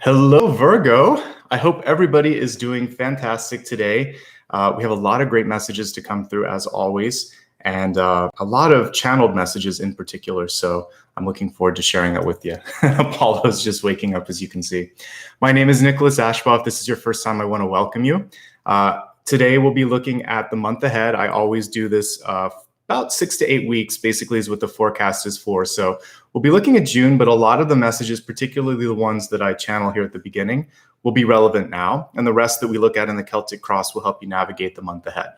Hello, Virgo. I hope everybody is doing fantastic today. We have a lot of great messages to come through as always, and a lot of channeled messages in particular. So I'm looking forward to sharing that with you. Apollo's just waking up, as you can see. My name is Nicholas Ashbaugh. If this is your first time, I want to welcome you. Today, we'll be looking at the month ahead. I always do this about 6 to 8 weeks, basically, is what the forecast is for. So we'll be looking at June, but a lot of the messages, particularly the ones that I channel here at the beginning, will be relevant now. And the rest that we look at in the Celtic Cross will help you navigate the month ahead.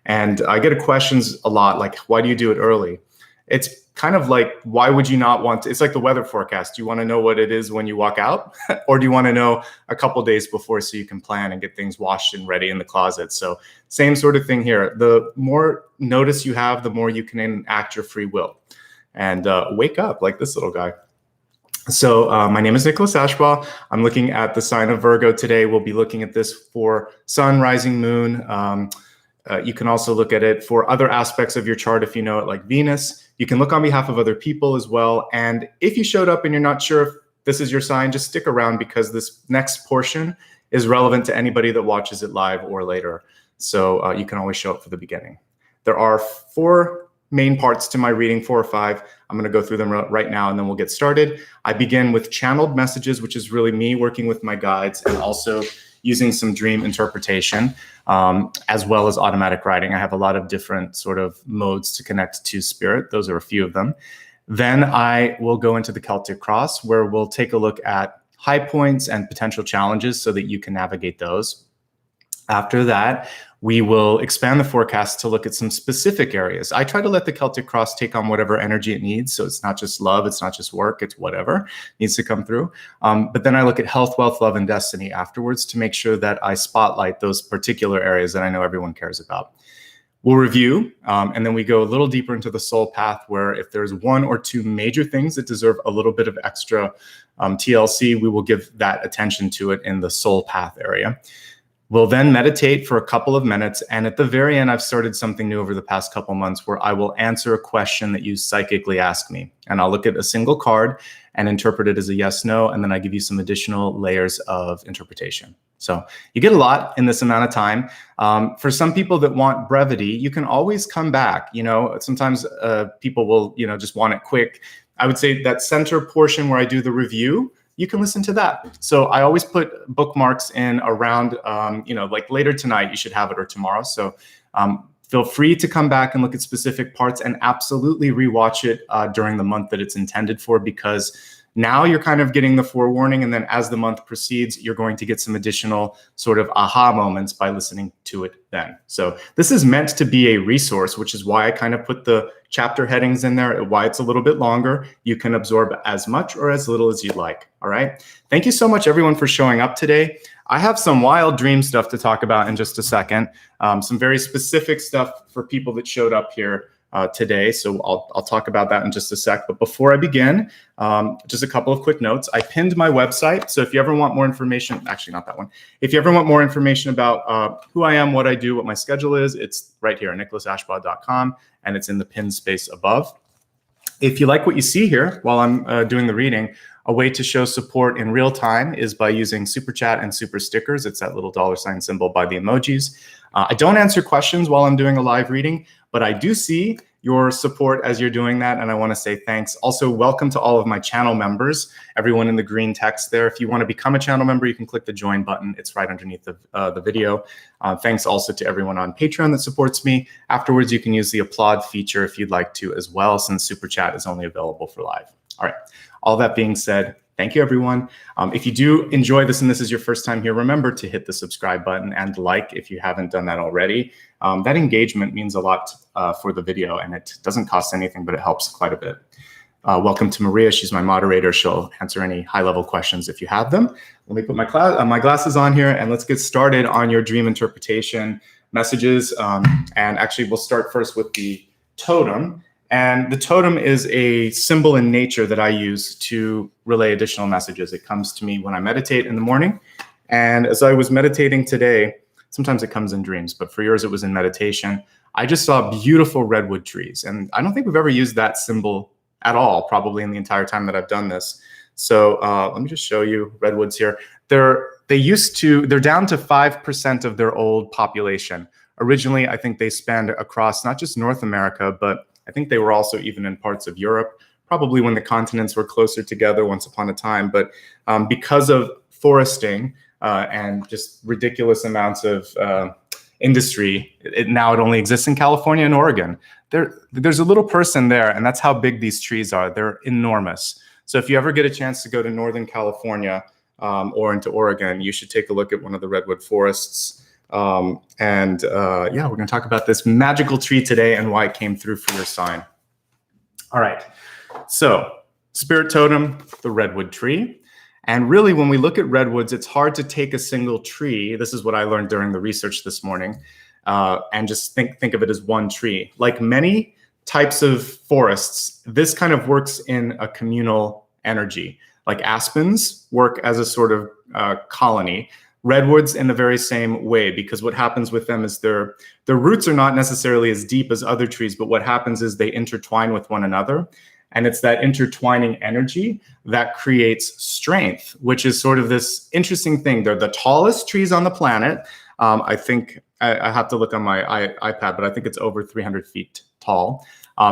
And I get questions a lot, like, why do you do it early? It's kind of like, why would you not want to? It's like the weather forecast. Do you want to know what it is when you walk out? Or do you want to know a couple days before so you can plan and get things washed and ready in the closet? So same sort of thing here. The more notice you have, the more you can enact your free will and wake up like this little guy. So my name is Nicholas Ashbaugh. I'm looking at the sign of Virgo today. We'll be looking at this for sun, rising, moon. You can also look at it for other aspects of your chart if you know it, like Venus. You can look on behalf of other people as well. And if you showed up and you're not sure if this is your sign, just stick around because this next portion is relevant to anybody that watches it live or later. So you can always show up for the beginning. There are 4 main parts to my reading, 4 or 5. I'm going to go through them right now and then we'll get started. I begin with channeled messages, which is really me working with my guides and also using some dream interpretation, as well as automatic writing. I have a lot of different sort of modes to connect to spirit. Those are a few of them. Then I will go into the Celtic Cross, where we'll take a look at high points and potential challenges so that you can navigate those. After that, we will expand the forecast to look at some specific areas. I try to let the Celtic Cross take on whatever energy it needs. So it's not just love, it's not just work, it's whatever needs to come through. But then I look at health, wealth, love, and destiny afterwards to make sure that I spotlight those particular areas that I know everyone cares about. We'll review, and then we go a little deeper into the soul path, where if there's 1 or 2 major things that deserve a little bit of extra TLC, we will give that attention to it in the soul path area. We'll then meditate for a couple of minutes. And at the very end, I've started something new over the past couple months where I will answer a question that you psychically ask me. And I'll look at a single card and interpret it as a yes, no. And then I give you some additional layers of interpretation. So you get a lot in this amount of time. For some people that want brevity, you can always come back. You know, sometimes people will, just want it quick. I would say that center portion where I do the review, you can listen to that. So I always put bookmarks in around, like later tonight, you should have it, or tomorrow. So feel free to come back and look at specific parts and absolutely rewatch it during the month that it's intended for, because now you're kind of getting the forewarning. And then as the month proceeds, you're going to get some additional sort of aha moments by listening to it then. So this is meant to be a resource, which is why I kind of put the chapter headings in there, why it's a little bit longer. You can absorb as much or as little as you'd like. All right. Thank you so much, everyone, for showing up today. I have some wild dream stuff to talk about in just a second. Some very specific stuff for people that showed up here today. So I'll talk about that in just a sec. But before I begin, just a couple of quick notes. I pinned my website. So if you ever want more information, actually not that one. If you ever want more information about who I am, what I do, what my schedule is, it's right here, nicholasashbaugh.com, and it's in the pinned space above. If you like what you see here while I'm doing the reading, a way to show support in real time is by using Super Chat and Super Stickers. It's that little $ symbol by the emojis. I don't answer questions while I'm doing a live reading, but I do see your support as you're doing that, and I want to say thanks. Also, welcome to all of my channel members, everyone in the green text there. If you want to become a channel member, you can click the join button. It's right underneath the video. Thanks also to everyone on Patreon that supports me. Afterwards, you can use the applaud feature if you'd like to as well, since Super Chat is only available for live. All right, all that being said, thank you, everyone. If you do enjoy this and this is your first time here, remember to hit the subscribe button and like if you haven't done that already. That engagement means a lot for the video, and it doesn't cost anything, but it helps quite a bit. Welcome to Maria. She's my moderator. She'll answer any high-level questions if you have them. Let me put my glasses on here, and let's get started on your dream interpretation messages. And actually, we'll start first with the totem. And the totem is a symbol in nature that I use to relay additional messages. It comes to me when I meditate in the morning. And as I was meditating today, sometimes it comes in dreams, but for yours, it was in meditation. I just saw beautiful redwood trees. And I don't think we've ever used that symbol at all, probably in the entire time that I've done this. So let me just show you redwoods here. They're down to 5% of their old population. Originally, I think they spanned across not just North America, but I think they were also even in parts of Europe, probably when the continents were closer together once upon a time. But because of foresting and just ridiculous amounts of industry, now it only exists in California and Oregon. There's a little person there, and that's how big these trees are. They're enormous. So if you ever get a chance to go to Northern California or into Oregon, you should take a look at one of the redwood forests. Yeah, we're going to talk about this magical tree today and why it came through for your sign. All right. So spirit totem, the redwood tree. And really, when we look at redwoods, it's hard to take a single tree. This is what I learned during the research this morning, and just think of it as one tree. Like many types of forests, this kind of works in a communal energy. Like aspens work as a sort of colony. Redwoods in the very same way, because what happens with them is their roots are not necessarily as deep as other trees, but what happens is they intertwine with one another. And it's that intertwining energy that creates strength, which is sort of this interesting thing. They're the tallest trees on the planet. I think I have to look on my iPad, but I think it's over 300 feet tall.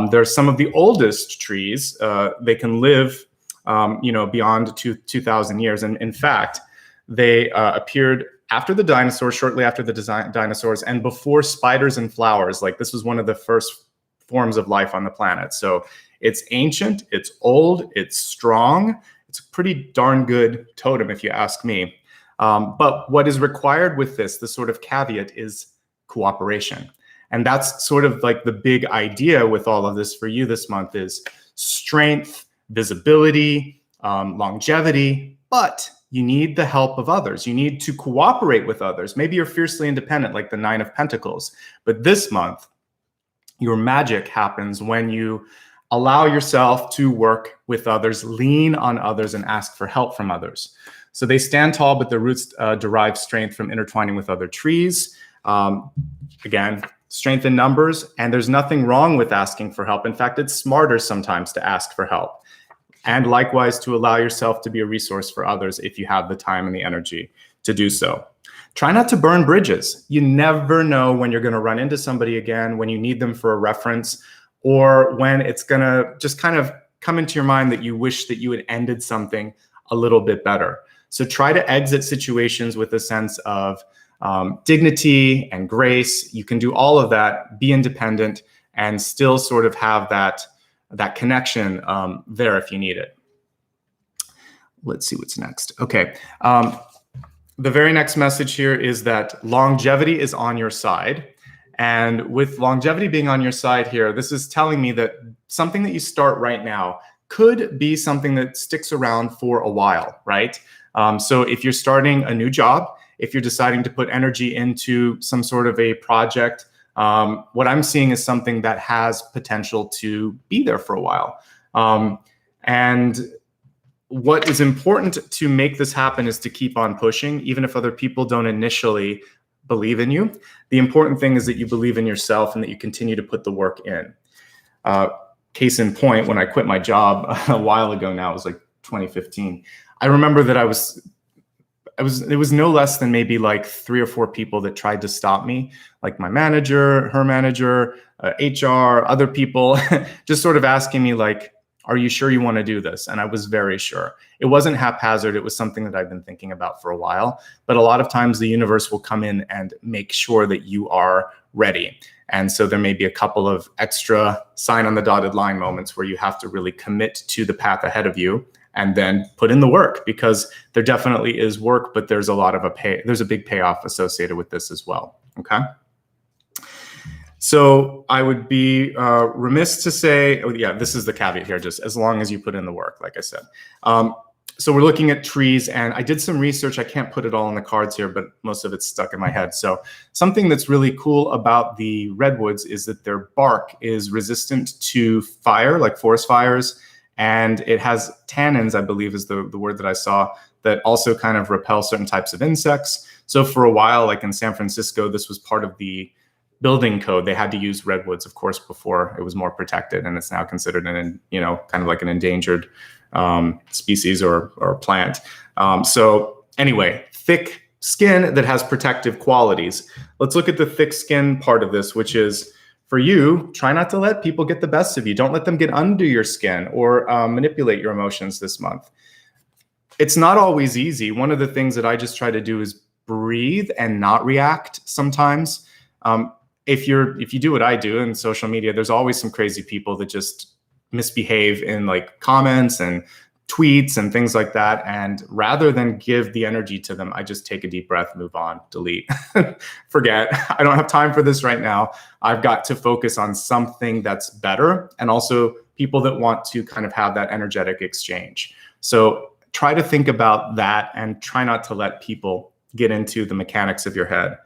They're some of the oldest trees. They can live, beyond 2,000 years. And in fact, they appeared after the dinosaurs, shortly after the dinosaurs, and before spiders and flowers. Like this was one of the first forms of life on the planet. So it's ancient, it's old, it's strong. It's a pretty darn good totem, if you ask me. But what is required with this, the sort of caveat, is cooperation. And that's sort of like the big idea with all of this for you this month is strength, visibility, longevity, but you need the help of others. You need to cooperate with others. Maybe you're fiercely independent, like the Nine of Pentacles. But this month, your magic happens when you allow yourself to work with others, lean on others, and ask for help from others. So they stand tall, but their roots derive strength from intertwining with other trees. Again, strength in numbers, and there's nothing wrong with asking for help. In fact, it's smarter sometimes to ask for help. And likewise, to allow yourself to be a resource for others if you have the time and the energy to do so. Try not to burn bridges. You never know when you're going to run into somebody again, when you need them for a reference, or when it's going to just kind of come into your mind that you wish that you had ended something a little bit better. So try to exit situations with a sense of dignity and grace. You can do all of that, be independent, and still sort of have that connection there if you need it. Let's see what's next. Okay. The very next message here is that longevity is on your side. And with longevity being on your side here, this is telling me that something that you start right now could be something that sticks around for a while, right? So if you're starting a new job, if you're deciding to put energy into some sort of a project, what I'm seeing is something that has potential to be there for a while. And what is important to make this happen is to keep on pushing, even if other people don't initially believe in you. The important thing is that you believe in yourself and that you continue to put the work in. Case in point, when I quit my job a while ago now, it was like 2015. I remember that it was no less than maybe like 3 or 4 people that tried to stop me, like my manager, her manager, HR, other people, just sort of asking me like, are you sure you want to do this? And I was very sure. It wasn't haphazard. It was something that I've been thinking about for a while. But a lot of times the universe will come in and make sure that you are ready. And so there may be a couple of extra sign on the dotted line moments where you have to really commit to the path ahead of you and then put in the work, because there definitely is work, but there's a big payoff associated with this as well. Okay. So I would be remiss to say, this is the caveat here, just as long as you put in the work, like I said. So we're looking at trees, and I did some research. I can't put it all in the cards here, but most of it's stuck in my head. So something that's really cool about the redwoods is that their bark is resistant to fire, like forest fires, and it has tannins, I believe is the word that I saw, that also kind of repel certain types of insects. So for a while, like in San Francisco, this was part of the building code. They had to use redwoods, of course, before it was more protected, and it's now considered kind of like an endangered species or plant. So anyway, thick skin that has protective qualities. Let's look at the thick skin part of this, which is, for you, try not to let people get the best of you. Don't let them get under your skin or manipulate your emotions this month. It's not always easy. One of the things that I just try to do is breathe and not react sometimes. If you do what I do in social media, there's always some crazy people that just misbehave in like comments and tweets and things like that. And rather than give the energy to them, I just take a deep breath, move on, delete, forget. I don't have time for this right now. I've got to focus on something that's better, and also people that want to kind of have that energetic exchange. So try to think about that and try not to let people get into the mechanics of your head.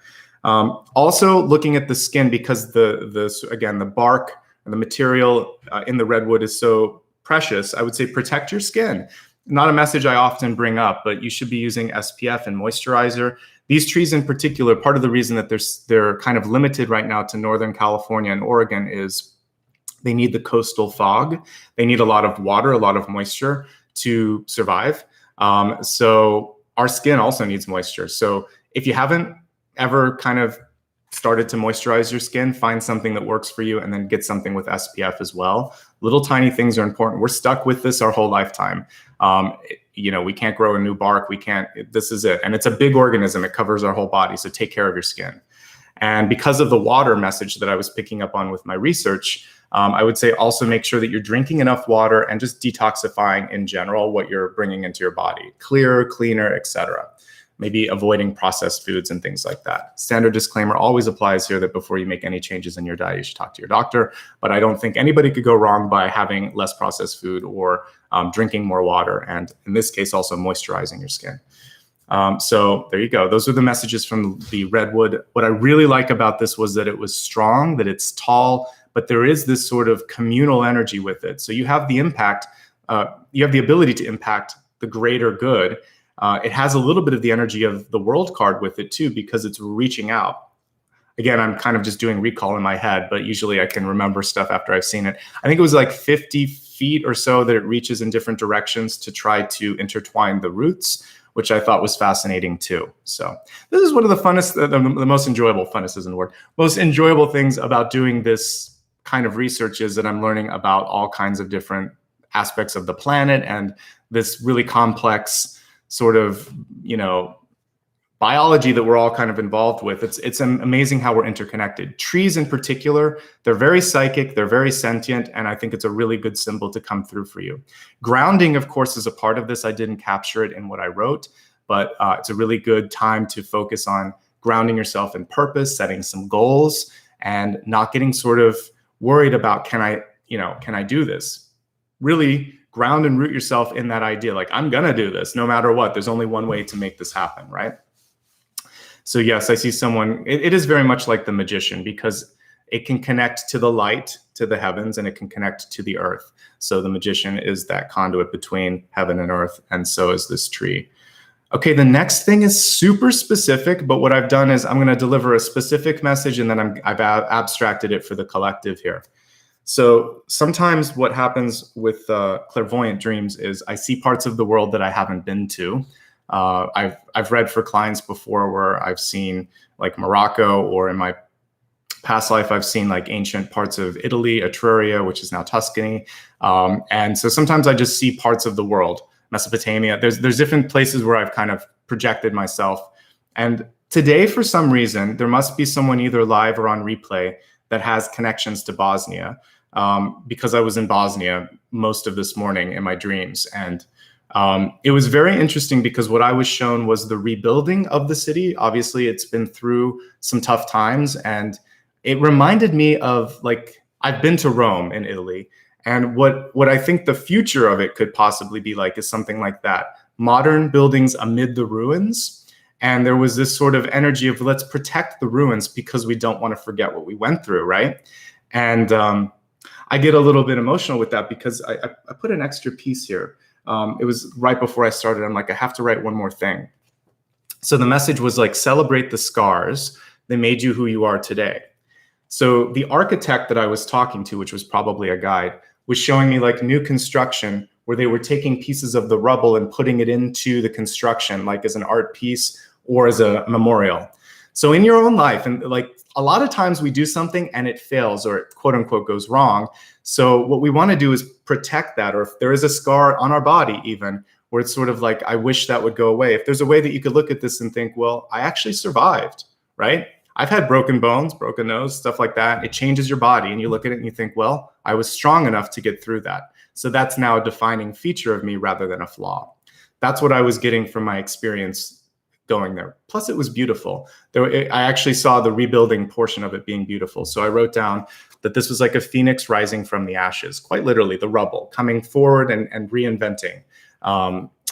Also looking at the skin, because the bark and the material in the redwood is so precious, I would say protect your skin. Not a message I often bring up, but you should be using SPF and moisturizer. These trees in particular, part of the reason that they're kind of limited right now to Northern California and Oregon is they need the coastal fog. They need a lot of water, a lot of moisture to survive. So our skin also needs moisture. So if you haven't ever kind of started to moisturize your skin, find something that works for you, and then get something with SPF as well. Little tiny things are important. We're stuck with this our whole lifetime. We can't grow a new bark. This is it. And it's a big organism. It covers our whole body. So take care of your skin. And because of the water message that I was picking up on with my research, I would say also make sure that you're drinking enough water and just detoxifying in general what you're bringing into your body. Clearer, cleaner, etc. Maybe avoiding processed foods and things like that. Standard disclaimer always applies here that before you make any changes in your diet, you should talk to your doctor. But I don't think anybody could go wrong by having less processed food or drinking more water. And in this case, also moisturizing your skin. So there you go. Those are the messages from the redwood. What I really like about this was that it was strong, that it's tall, but there is this sort of communal energy with it. So you have the impact, you have the ability to impact the greater good. It has a little bit of the energy of the world card with it too, because it's reaching out. Again, I'm kind of just doing recall in my head, but usually I can remember stuff after I've seen it. I think it was like 50 feet or so that it reaches in different directions to try to intertwine the roots, which I thought was fascinating too. So this is one of the funnest, the most enjoyable, funnest isn't the word, most enjoyable things about doing this kind of research is that I'm learning about all kinds of different aspects of the planet and this really complex sort of, biology that we're all kind of involved with. It's amazing how we're interconnected. Trees in particular, they're very psychic, they're very sentient, and I think it's a really good symbol to come through for you. Grounding, of course, is a part of this. I didn't capture it in what I wrote, but it's a really good time to focus on grounding yourself in purpose, setting some goals, and not getting sort of worried about, can I do this? Really ground and root yourself in that idea. Like, I'm going to do this no matter what. There's only one way to make this happen, right? So yes, I see someone, it is very much like the magician because it can connect to the light, to the heavens, and it can connect to the earth. So the magician is that conduit between heaven and earth, and so is this tree. Okay, the next thing is super specific, but what I've done is I'm going to deliver a specific message and then I've abstracted it for the collective here. So sometimes what happens with clairvoyant dreams is I see parts of the world that I haven't been to. I've read for clients before where I've seen like Morocco, or in my past life, I've seen like ancient parts of Italy, Etruria, which is now Tuscany. And so sometimes I just see parts of the world, Mesopotamia. There's different places where I've kind of projected myself. And today, for some reason, there must be someone either live or on replay that has connections to Bosnia, because I was in Bosnia most of this morning in my dreams. And it was very interesting because what I was shown was the rebuilding of the city. Obviously, it's been through some tough times, and it reminded me of, like, I've been to Rome in Italy, and what I think the future of it could possibly be like is something like that. Modern buildings amid the ruins. And there was this sort of energy of, let's protect the ruins because we don't want to forget what we went through, right? And I get a little bit emotional with that because I put an extra piece here. It was right before I started. I'm like, I have to write one more thing. So the message was like, celebrate the scars that made you who you are today. So the architect that I was talking to, which was probably a guide, was showing me like new construction where they were taking pieces of the rubble and putting it into the construction, like as an art piece or as a memorial. So in your own life, and like a lot of times we do something and it fails or it quote unquote goes wrong. So what we want to do is protect that. Or if there is a scar on our body even, where it's sort of like, I wish that would go away. If there's a way that you could look at this and think, well, I actually survived, right? I've had broken bones, broken nose, stuff like that. It changes your body and you look at it and you think, well, I was strong enough to get through that. So that's now a defining feature of me rather than a flaw. That's what I was getting from my experience going there. Plus it was beautiful. I actually saw the rebuilding portion of it being beautiful. So I wrote down that this was like a phoenix rising from the ashes, quite literally the rubble, coming forward and reinventing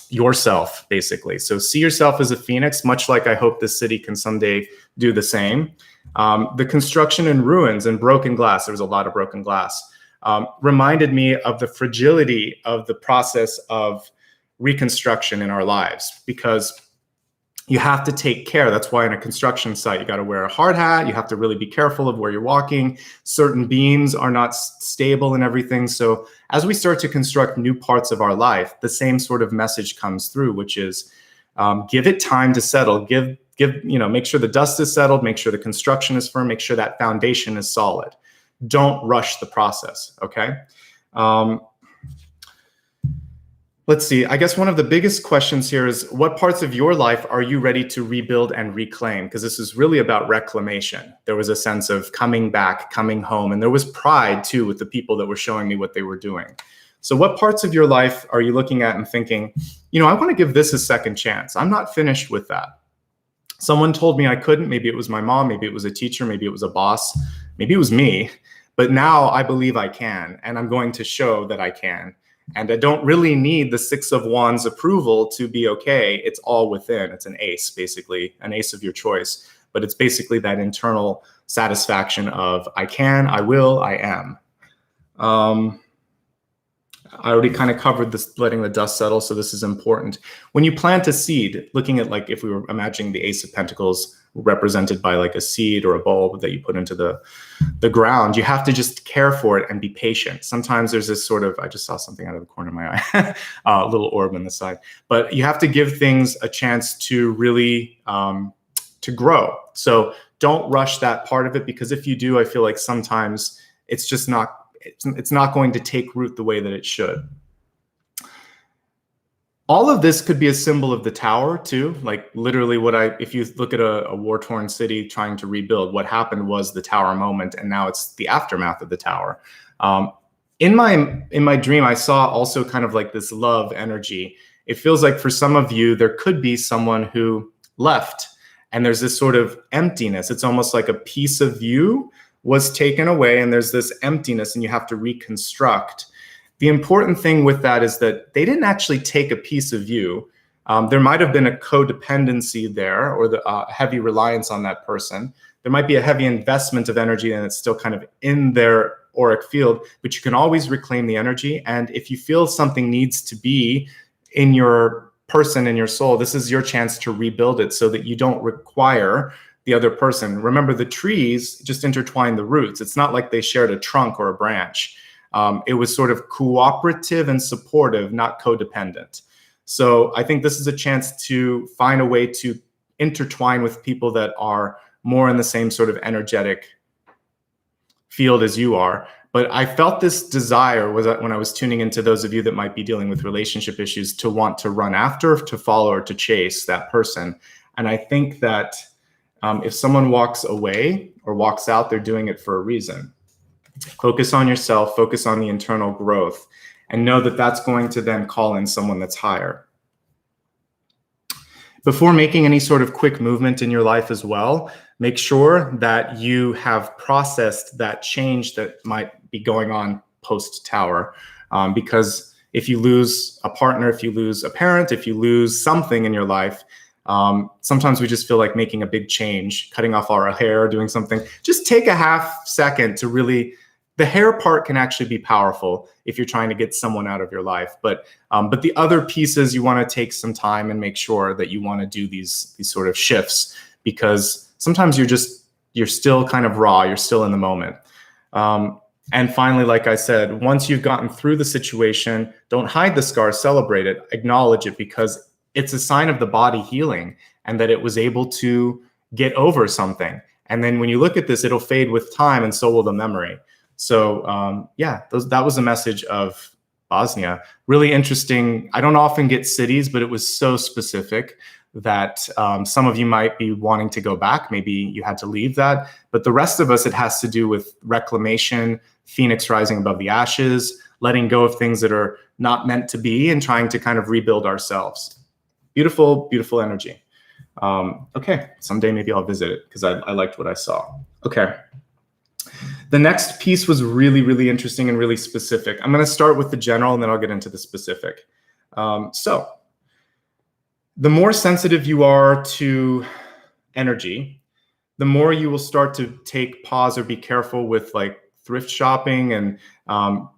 yourself, basically. So see yourself as a phoenix, much like I hope this city can someday do the same. The construction in ruins and broken glass, there was a lot of broken glass, reminded me of the fragility of the process of reconstruction in our lives, because you have to take care. That's why in a construction site, you got to wear a hard hat. You have to really be careful of where you're walking. Certain beams are not stable and everything. So as we start to construct new parts of our life, the same sort of message comes through, which is give it time to settle. Make sure the dust is settled, make sure the construction is firm, make sure that foundation is solid. Don't rush the process, okay? Let's see, I guess one of the biggest questions here is, what parts of your life are you ready to rebuild and reclaim? Because this is really about reclamation. There was a sense of coming back, coming home, and there was pride too with the people that were showing me what they were doing. So what parts of your life are you looking at and thinking, I want to give this a second chance. I'm not finished with that. Someone told me I couldn't. Maybe it was my mom, maybe it was a teacher, maybe it was a boss, maybe it was me. But now I believe I can, and I'm going to show that I can. And I don't really need the Six of Wands approval to be okay. It's all within. It's an ace, basically, an ace of your choice. But it's basically that internal satisfaction of I can, I will, I am. I already kind of covered this, letting the dust settle, so this is important. When you plant a seed, looking at like if we were imagining the Ace of Pentacles represented by like a seed or a bulb that you put into the ground, you have to just care for it and be patient. Sometimes there's this sort of, I just saw something out of the corner of my eye, a little orb on the side. But you have to give things a chance to really to grow. So don't rush that part of it, because if you do, I feel like sometimes it's just not, it's not going to take root the way that it should. All of this could be a symbol of the tower too. Like literally if you look at a war-torn city trying to rebuild, what happened was the tower moment, and now it's the aftermath of the tower. In my dream, I saw also kind of like this love energy. It feels like for some of you, there could be someone who left and there's this sort of emptiness. It's almost like a piece of you was taken away and there's this emptiness and you have to reconstruct. The important thing with that is that they didn't actually take a piece of you. There might have been a codependency there, or the heavy reliance on that person. There might be a heavy investment of energy and it's still kind of in their auric field, but you can always reclaim the energy. And if you feel something needs to be in your person, in your soul, this is your chance to rebuild it so that you don't require the other person. Remember, the trees just intertwine the roots. It's not like they shared a trunk or a branch. It was sort of cooperative and supportive, not codependent. So I think this is a chance to find a way to intertwine with people that are more in the same sort of energetic field as you are. But I felt this desire was when I was tuning into those of you that might be dealing with relationship issues to want to run after, to follow, or to chase that person. And I think that if someone walks away or walks out, they're doing it for a reason. Focus on yourself, focus on the internal growth, and know that that's going to then call in someone that's higher. Before making any sort of quick movement in your life as well, make sure that you have processed that change that might be going on post-tower. Because if you lose a partner, if you lose a parent, if you lose something in your life, sometimes we just feel like making a big change, cutting off our hair, doing something. Just take a half second to really, the hair part can actually be powerful if you're trying to get someone out of your life. But the other pieces, you want to take some time and make sure that you want to do these sort of shifts, because sometimes you're still kind of raw, you're still in the moment. And finally, like I said, once you've gotten through the situation, don't hide the scar, celebrate it, acknowledge it, because it's a sign of the body healing and that it was able to get over something. And then when you look at this, it'll fade with time, and so will the memory. So yeah, that was the message of Bosnia. Really interesting. I don't often get cities, but it was so specific that some of you might be wanting to go back. Maybe you had to leave that. But the rest of us, it has to do with reclamation, phoenix rising above the ashes, letting go of things that are not meant to be, and trying to kind of rebuild ourselves. Beautiful, beautiful energy. Okay, someday maybe I'll visit it because I liked what I saw. Okay. The next piece was really, really interesting and really specific. I'm going to start with the general and then I'll get into the specific. So the more sensitive you are to energy, the more you will start to take pause or be careful with like thrift shopping and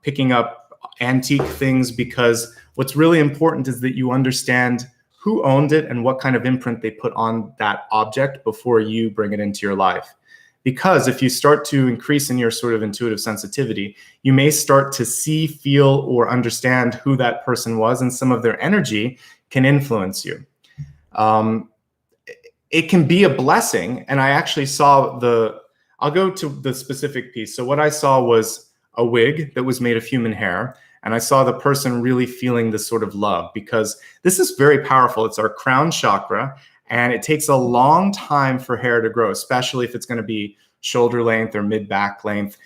picking up antique things, because what's really important is that you understand who owned it and what kind of imprint they put on that object before you bring it into your life. Because if you start to increase in your sort of intuitive sensitivity, you may start to see, feel, or understand who that person was, and some of their energy can influence you. It can be a blessing, and I actually saw I'll go to the specific piece. So what I saw was a wig that was made of human hair, and I saw the person really feeling this sort of love, because this is very powerful. It's our crown chakra, and it takes a long time for hair to grow, especially if it's going to be shoulder length or mid-back length,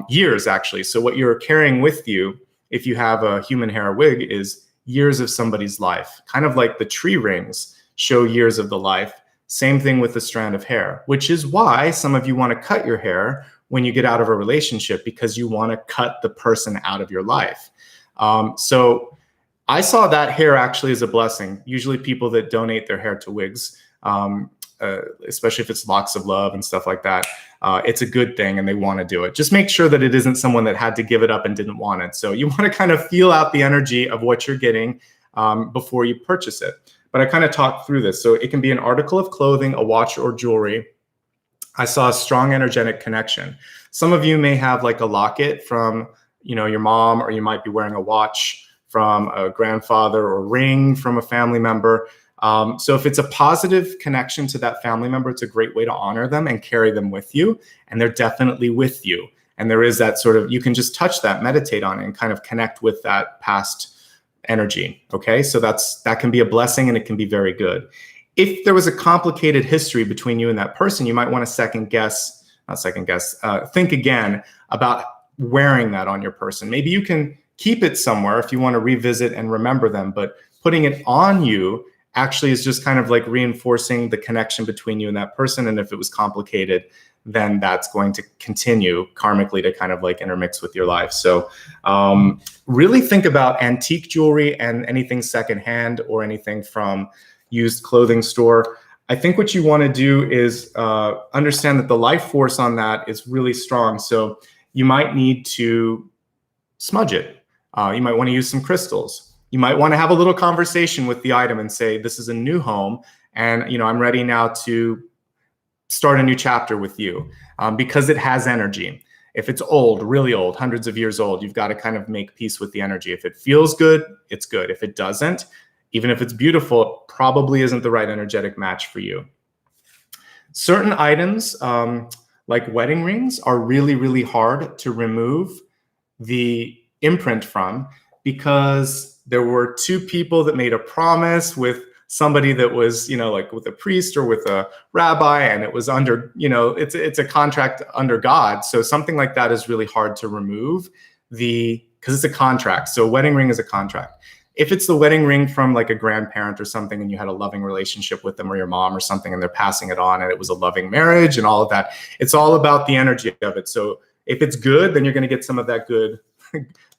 years actually. So what you're carrying with you, if you have a human hair wig, is years of somebody's life, kind of like the tree rings show years of the life. Same thing with the strand of hair, which is why some of you want to cut your hair when you get out of a relationship, because you want to cut the person out of your life. So I saw that hair actually as a blessing. Usually people that donate their hair to wigs, especially if it's locks of love and stuff like that, it's a good thing and they want to do it. Just make sure that it isn't someone that had to give it up and didn't want it. So you want to kind of feel out the energy of what you're getting before you purchase it. But I kind of talked through this. So it can be an article of clothing, a watch, or jewelry. I saw a strong energetic connection. Some of you may have like a locket from, your mom, or you might be wearing a watch from a grandfather, or ring from a family member. So if it's a positive connection to that family member, it's a great way to honor them and carry them with you. And they're definitely with you. And there is that sort of, you can just touch that, meditate on it, and kind of connect with that past energy. Okay, so that can be a blessing, and it can be very good. If there was a complicated history between you and that person, you might want to think again about wearing that on your person. Maybe you can keep it somewhere if you want to revisit and remember them, but putting it on you actually is just kind of like reinforcing the connection between you and that person. And if it was complicated, then that's going to continue karmically to kind of like intermix with your life. So really think about antique jewelry and anything secondhand or anything from used clothing store. I think what you want to do is understand that the life force on that is really strong. So you might need to smudge it. You might want to use some crystals. You might want to have a little conversation with the item and say, this is a new home, and I'm ready now to start a new chapter with you, because it has energy. If it's old, really old, hundreds of years old, you've got to kind of make peace with the energy. If it feels good, it's good. If it doesn't, even if it's beautiful, it probably isn't the right energetic match for you. Certain items, like wedding rings, are really, really hard to remove the imprint from, because there were two people that made a promise with somebody that was, like with a priest or with a rabbi, and it was under, it's a contract under God. So something like that is really hard to remove because it's a contract. So a wedding ring is a contract. If it's the wedding ring from like a grandparent or something, and you had a loving relationship with them, or your mom or something, and they're passing it on, and it was a loving marriage and all of that, it's all about the energy of it. So if it's good, then you're going to get some of that good,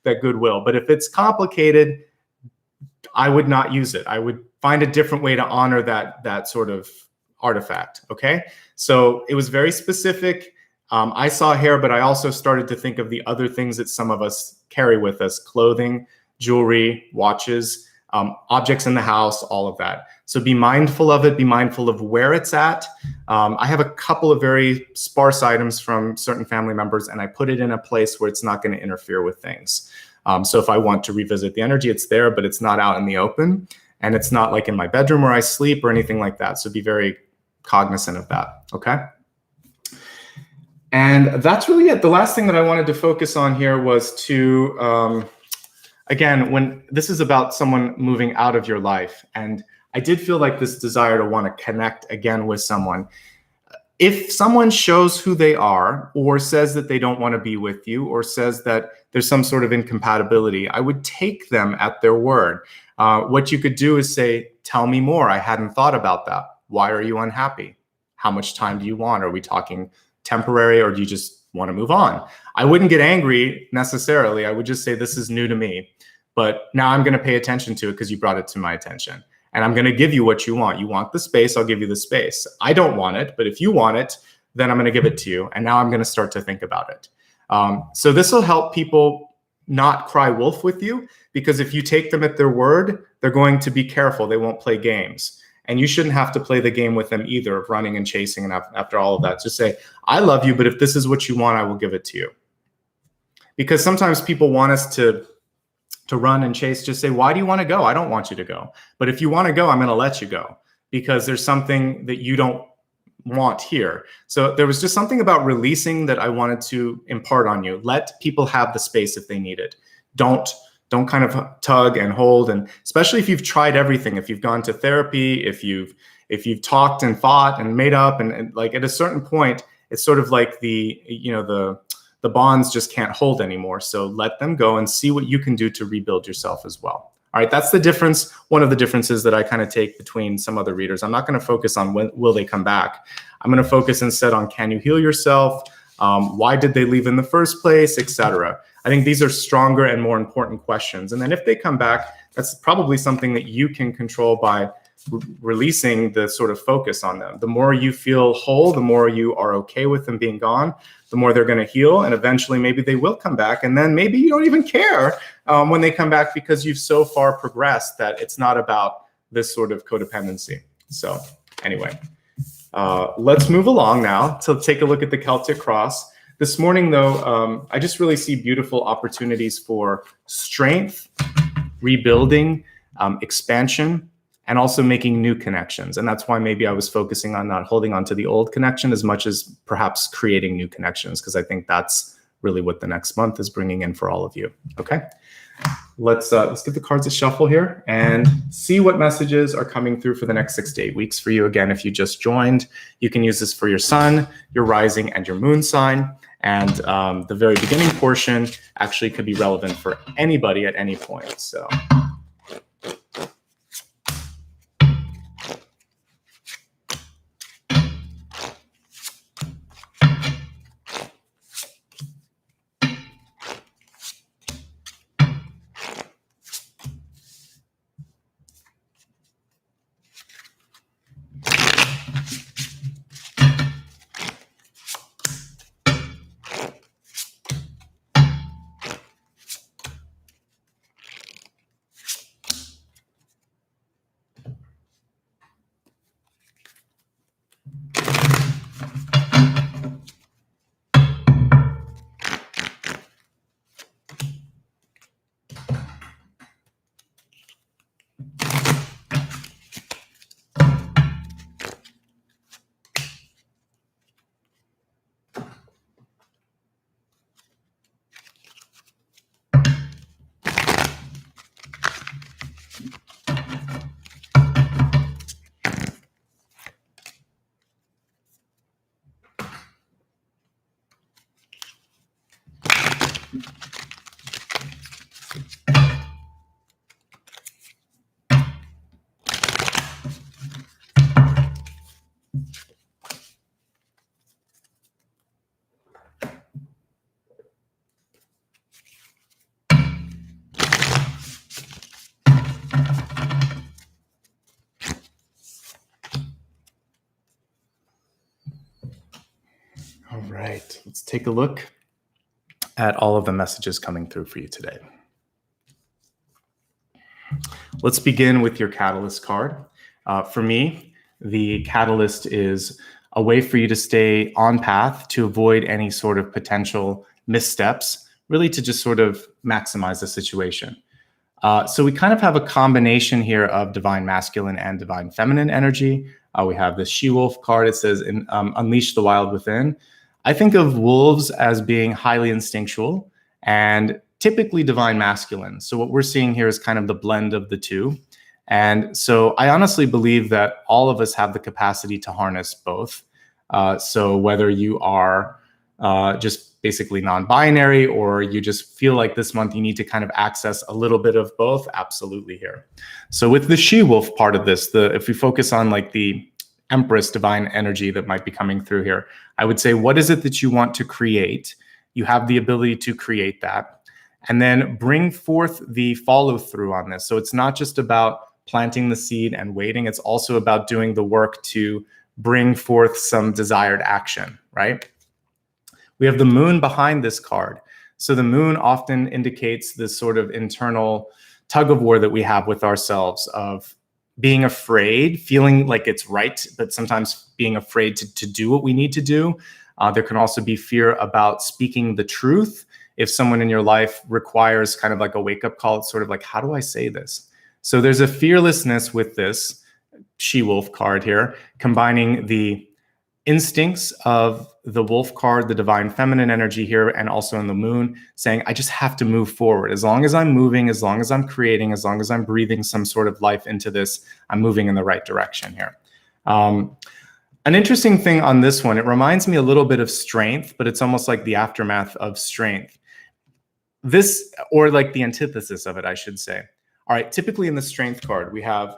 that goodwill. But if it's complicated, I would not use it. I would find a different way to honor that sort of artifact. Okay. So it was very specific. I saw hair, but I also started to think of the other things that some of us carry with us: clothing, jewelry, watches, objects in the house, all of that. So be mindful of it, be mindful of where it's at. I have a couple of very sparse items from certain family members, and I put it in a place where it's not going to interfere with things. So if I want to revisit the energy, it's there, but it's not out in the open. And it's not like in my bedroom where I sleep or anything like that. So be very cognizant of that, okay? And that's really it. The last thing that I wanted to focus on here was to, again, when this is about someone moving out of your life, and I did feel like this desire to want to connect again with someone. If someone shows who they are or says that they don't want to be with you or says that there's some sort of incompatibility, I would take them at their word. What you could do is say, tell me more. I hadn't thought about that. Why are you unhappy? How much time do you want? Are we talking temporary, or do you just want to move on? I wouldn't get angry necessarily. I would just say, this is new to me, but now I'm going to pay attention to it because you brought it to my attention. And I'm going to give you what you want. You want the space, I'll give you the space. I don't want it, but if you want it, then I'm going to give it to you. And now I'm going to start to think about it. So this will help people not cry wolf with you, because if you take them at their word, they're going to be careful. They won't play games. And you shouldn't have to play the game with them either of running and chasing. And after all of that, just say, I love you, but if this is what you want, I will give it to you. Because sometimes people want us to run and chase. Just say, why do you want to go? I don't want you to go. But if you want to go, I'm going to let you go, because there's something that you don't want here. So there was just something about releasing that I wanted to impart on you. Let people have the space if they need it. Don't kind of tug and hold. And especially if you've tried everything, if you've gone to therapy, if you've talked and fought and made up, and like at a certain point, it's sort of like the bonds just can't hold anymore. So let them go and see what you can do to rebuild yourself as well. All right, that's the difference. One of the differences that I kind of take between some other readers. I'm not going to focus on when will they come back. I'm going to focus instead on, can you heal yourself? Why did they leave in the first place, etc. I think these are stronger and more important questions. And then if they come back, that's probably something that you can control by releasing the sort of focus on them. The more you feel whole, the more you are okay with them being gone, the more they're going to heal. And eventually maybe they will come back. And then maybe you don't even care when they come back, because you've so far progressed that it's not about this sort of codependency. So anyway, let's move along now to take a look at the Celtic Cross. This morning, though, I just really see beautiful opportunities for strength, rebuilding, expansion, and also making new connections. And that's why maybe I was focusing on not holding on to the old connection as much as perhaps creating new connections, because I think that's really what the next month is bringing in for all of you. Okay, let's give the cards a shuffle here and see what messages are coming through for the next 6 to 8 weeks for you. Again, if you just joined, you can use this for your sun, your rising, and your moon sign. And the very beginning portion actually could be relevant for anybody at any point. So. All right, let's take a look at all of the messages coming through for you today. Let's begin with your catalyst card. For me, the catalyst is a way for you to stay on path to avoid any sort of potential missteps, really to just sort of maximize the situation. So we kind of have a combination here of divine masculine and divine feminine energy. We have this she-wolf card. It says, unleash the wild within. I think of wolves as being highly instinctual and typically divine masculine. So what we're seeing here is kind of the blend of the two. And so I honestly believe that all of us have the capacity to harness both. So whether you are just basically non-binary, or you just feel like this month you need to kind of access a little bit of both, absolutely here. So with the she-wolf part of this, if we focus on like the Empress divine energy that might be coming through here, I would say, what is it that you want to create? You have the ability to create that, and then bring forth the follow through on this. So it's not just about planting the seed and waiting. It's also about doing the work to bring forth some desired action, right? We have the moon behind this card. So the moon often indicates this sort of internal tug of war that we have with ourselves of being afraid, feeling like it's right, but sometimes being afraid to do what we need to do. There can also be fear about speaking the truth. If someone in your life requires kind of like a wake-up call, it's sort of like, how do I say this? So there's a fearlessness with this she-wolf card here, combining the instincts of the wolf card, the divine feminine energy here, and also in the moon, saying, I just have to move forward. As long as I'm moving, as long as I'm creating, as long as I'm breathing some sort of life into this, I'm moving in the right direction here. An interesting thing on this one, it reminds me a little bit of strength, but it's almost like the aftermath of strength. This, or like the antithesis of it, I should say. All right, typically in the strength card, we have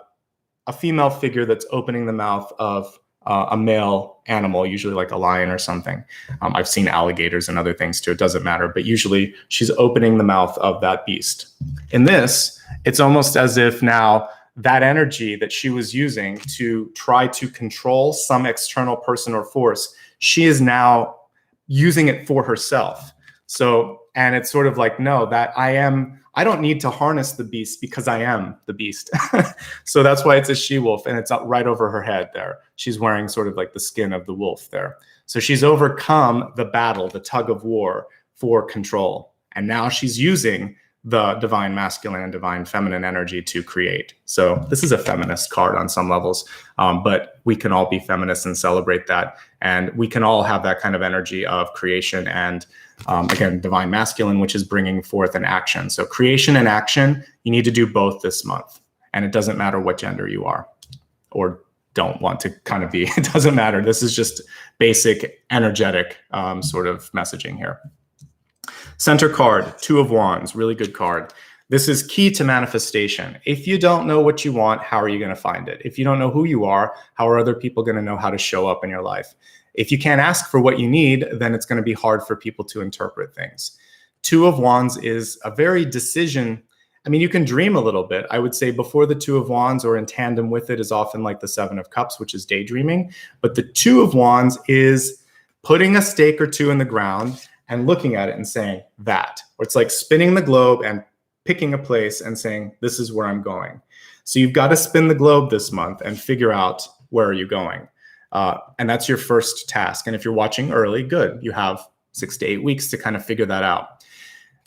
a female figure that's opening the mouth of a male animal, usually like a lion or something. I've seen alligators and other things too, it doesn't matter, but usually she's opening the mouth of that beast. In this, it's almost as if now that energy that she was using to try to control some external person or force, she is now using it for herself. So, and it's sort of like, no, that I don't need to harness the beast because I am the beast. So that's why it's a she-wolf, and it's right over her head there. She's wearing sort of like the skin of the wolf there. So she's overcome the battle, the tug of war for control. And now she's using the divine masculine and divine feminine energy to create. So this is a feminist card on some levels, but we can all be feminists and celebrate that. And we can all have that kind of energy of creation and again, divine masculine, which is bringing forth an action. So creation and action, you need to do both this month. And it doesn't matter what gender you are or don't want to kind of be, it doesn't matter. This is just basic energetic sort of messaging here. Center card, Two of Wands, really good card. This is key to manifestation. If you don't know what you want, how are you going to find it? If you don't know who you are, how are other people going to know how to show up in your life? If you can't ask for what you need, then it's going to be hard for people to interpret things. Two of Wands is a very decision. I mean, you can dream a little bit. I would say before the Two of Wands or in tandem with it is often like the Seven of Cups, which is daydreaming. But the Two of Wands is putting a stake or two in the ground and looking at it and saying that. Or it's like spinning the globe and picking a place and saying, this is where I'm going. So you've got to spin the globe this month and figure out where are you going. And that's your first task. And if you're watching early, good. You have 6 to 8 weeks to kind of figure that out.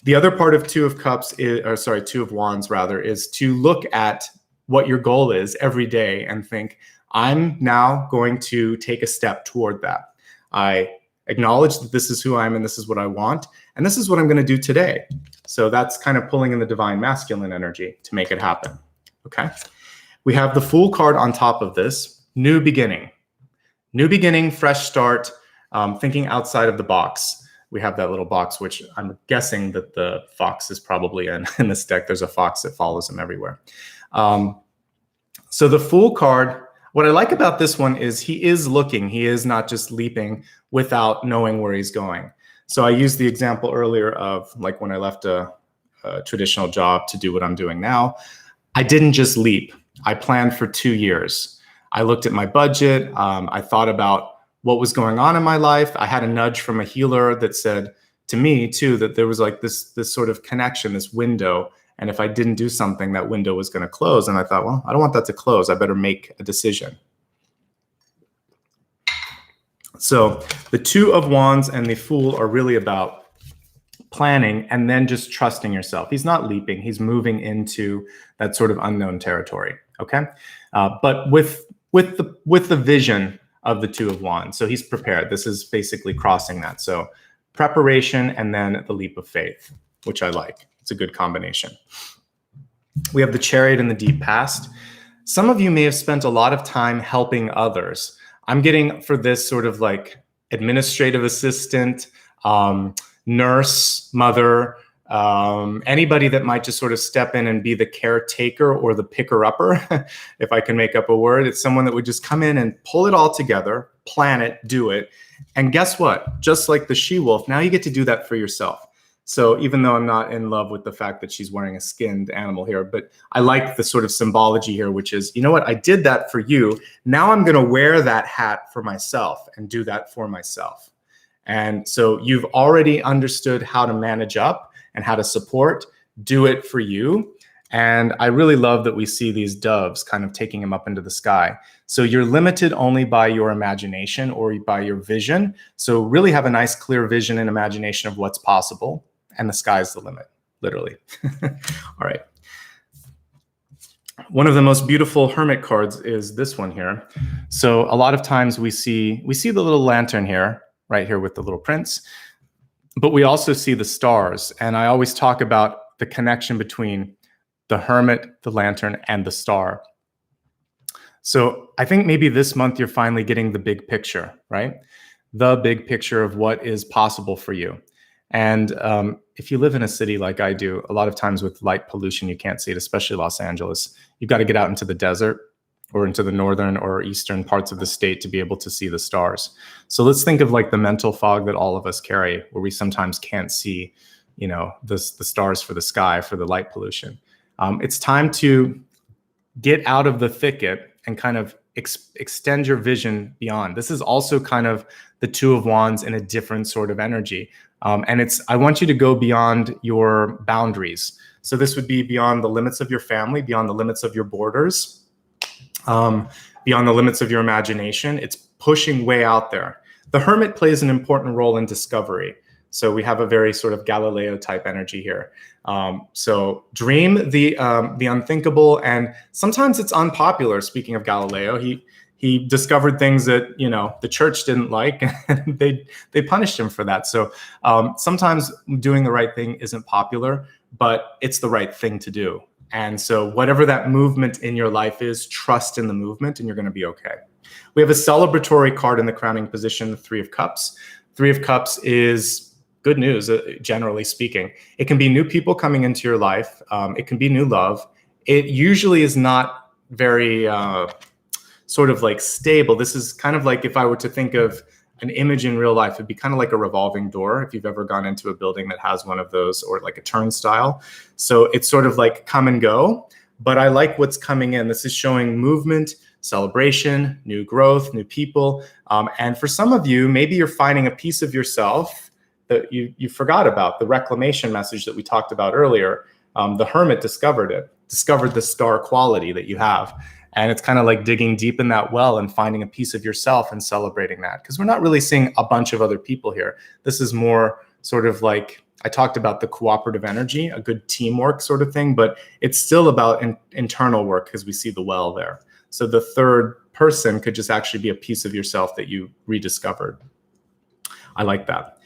The other part of Two of Wands rather, is to look at what your goal is every day and think, I'm now going to take a step toward that. I acknowledge that this is who I am and this is what I want. And this is what I'm going to do today. So that's kind of pulling in the divine masculine energy to make it happen. Okay. We have the Fool card on top of this. New beginning. New beginning, fresh start, thinking outside of the box. We have that little box, which I'm guessing that the fox is probably in this deck. There's a fox that follows him everywhere. So the Fool card, what I like about this one is he is looking. He is not just leaping without knowing where he's going. So I used the example earlier of like when I left a traditional job to do what I'm doing now. I didn't just leap. I planned for 2 years. I looked at my budget. I thought about what was going on in my life. I had a nudge from a healer that said to me too, that there was like this sort of connection, this window. And if I didn't do something, that window was going to close. And I thought, well, I don't want that to close. I better make a decision. So the Two of Wands and the Fool are really about planning and then just trusting yourself. He's not leaping. He's moving into that sort of unknown territory. Okay. But with the vision of the Two of Wands. So he's prepared. This is basically crossing that. So preparation and then the leap of faith, which I like. It's a good combination. We have the Chariot in the deep past. Some of you may have spent a lot of time helping others. I'm getting for this sort of like administrative assistant, nurse, mother, anybody that might just sort of step in and be the caretaker or the picker-upper, if I can make up a word. It's someone that would just come in and pull it all together, plan it, do it. And guess what? Just like the she-wolf, now you get to do that for yourself. So even though I'm not in love with the fact that she's wearing a skinned animal here, but I like the sort of symbology here, which is, you know what, I did that for you. Now I'm going to wear that hat for myself and do that for myself. And so you've already understood how to manage up and how to support, do it for you. And I really love that we see these doves kind of taking him up into the sky. So you're limited only by your imagination or by your vision. So really have a nice, clear vision and imagination of what's possible. And the sky's the limit, literally. All right. One of the most beautiful hermit cards is this one here. So a lot of times we see the little lantern here, right here with the little prince, but we also see the stars. And I always talk about the connection between the hermit, the lantern, and the star. So I think maybe this month you're finally getting the big picture, right? The big picture of what is possible for you. And if you live in a city like I do, a lot of times with light pollution, you can't see it, especially Los Angeles. You've got to get out into the desert or into the northern or eastern parts of the state to be able to see the stars. So let's think of like the mental fog that all of us carry, where we sometimes can't see, you know, the stars for the sky, for the light pollution. It's time to get out of the thicket and kind of extend your vision beyond. This is also kind of the Two of Wands in a different sort of energy. And I want you to go beyond your boundaries. So this would be beyond the limits of your family, beyond the limits of your borders, beyond the limits of your imagination. It's pushing way out there. The Hermit plays an important role in discovery. So we have a very sort of Galileo type energy here. So dream the unthinkable, and sometimes it's unpopular. Speaking of Galileo, he discovered things that, you know, the church didn't like, and they punished him for that. So sometimes doing the right thing isn't popular, but it's the right thing to do. And so whatever that movement in your life is, trust in the movement and you're going to be okay. We have a celebratory card in the crowning position, the Three of Cups. Three of Cups is good news, generally speaking. It can be new people coming into your life. It can be new love. It usually is not very sort of like stable. This is kind of like if I were to think of an image in real life, it'd be kind of like a revolving door. If you've ever gone into a building that has one of those, or like a turnstile. So it's sort of like come and go, but I like what's coming in. This is showing movement, celebration, new growth, new people. And for some of you, maybe you're finding a piece of yourself that you forgot about, the reclamation message that we talked about earlier. The Hermit discovered the star quality that you have. And it's kind of like digging deep in that well and finding a piece of yourself and celebrating that. Because we're not really seeing a bunch of other people here. This is more sort of like, I talked about the cooperative energy, a good teamwork sort of thing, but it's still about internal work because we see the well there. So the third person could just actually be a piece of yourself that you rediscovered. I like that.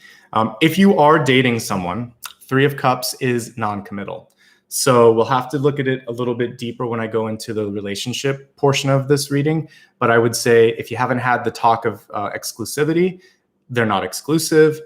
If you are dating someone, Three of Cups is non-committal. So we'll have to look at it a little bit deeper when I go into the relationship portion of this reading. But I would say if you haven't had the talk of exclusivity, they're not exclusive.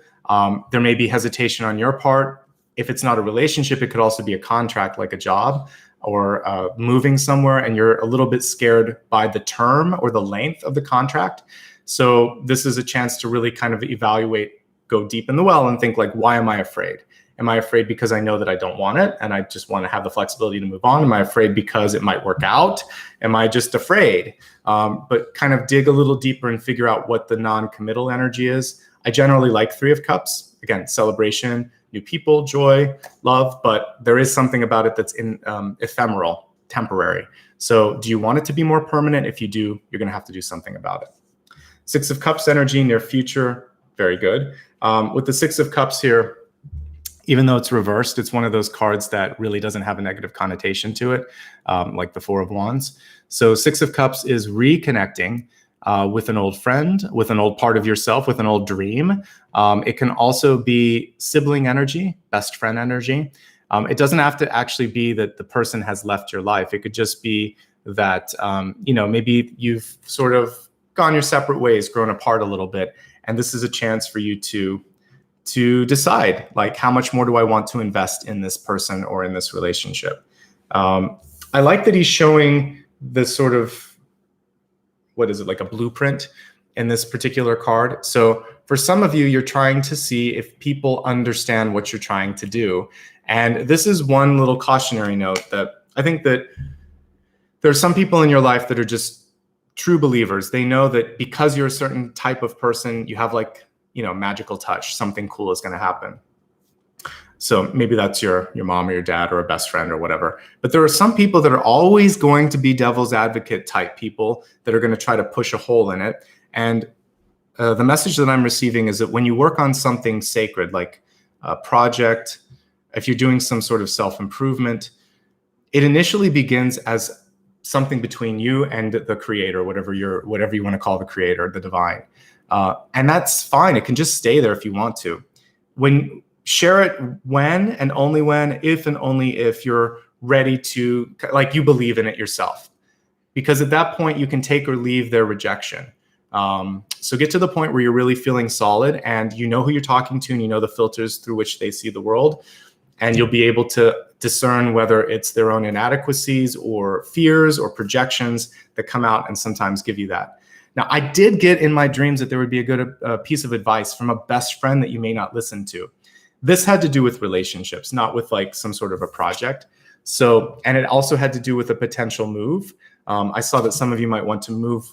There may be hesitation on your part. If it's not a relationship, it could also be a contract, like a job or moving somewhere, and you're a little bit scared by the term or the length of the contract. So this is a chance to really kind of evaluate, go deep in the well and think like, why am I afraid? Am I afraid because I know that I don't want it and I just want to have the flexibility to move on? Am I afraid because it might work out? Am I just afraid? But kind of dig a little deeper and figure out what the non-committal energy is. I generally like Three of Cups. Again, celebration, new people, joy, love, but there is something about it that's ephemeral, temporary. So do you want it to be more permanent? If you do, you're going to have to do something about it. Six of Cups energy, near future, very good. With the Six of Cups here, even though it's reversed, it's one of those cards that really doesn't have a negative connotation to it, like the Four of Wands. So Six of Cups is reconnecting with an old friend, with an old part of yourself, with an old dream. It can also be sibling energy, best friend energy. It doesn't have to actually be that the person has left your life. It could just be that, maybe you've sort of gone your separate ways, grown apart a little bit. And this is a chance for you to decide, like, how much more do I want to invest in this person or in this relationship? I like that he's showing this sort of, what is it, like a blueprint in this particular card. So for some of you, you're trying to see if people understand what you're trying to do. And this is one little cautionary note that I think that there are some people in your life that are just true believers. They know that because you're a certain type of person, you have like, magical touch, something cool is going to happen. So maybe that's your mom or your dad or a best friend or whatever. But there are some people that are always going to be devil's advocate type people that are going to try to push a hole in it. And the message that I'm receiving is that when you work on something sacred, like a project, if you're doing some sort of self-improvement, it initially begins as something between you and the creator, whatever you want to call the creator, the divine. And that's fine. It can just stay there if you want to. Share it when and only when, if and only if you're ready to, like, you believe in it yourself. Because at that point, you can take or leave their rejection. So get to the point where you're really feeling solid and you know who you're talking to and you know the filters through which they see the world. And you'll be able to discern whether it's their own inadequacies or fears or projections that come out and sometimes give you that. Now, I did get in my dreams that there would be a good piece of advice from a best friend that you may not listen to. This had to do with relationships, not with like some sort of a project. So, and it also had to do with a potential move. I saw that some of you might want to move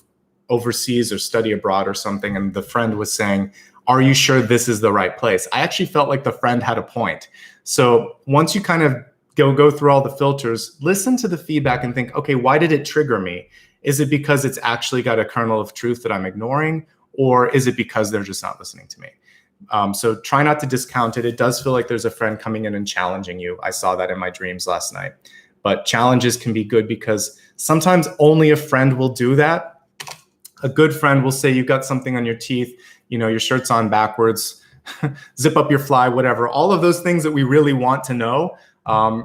overseas or study abroad or something. And the friend was saying, are you sure this is the right place? I actually felt like the friend had a point. So once you kind of go through all the filters, listen to the feedback and think, okay, why did it trigger me? Is it because it's actually got a kernel of truth that I'm ignoring? Or is it because they're just not listening to me? So try not to discount it. It does feel like there's a friend coming in and challenging you. I saw that in my dreams last night. But challenges can be good because sometimes only a friend will do that. A good friend will say, you've got something on your teeth, your shirt's on backwards, zip up your fly, whatever. All of those things that we really want to know.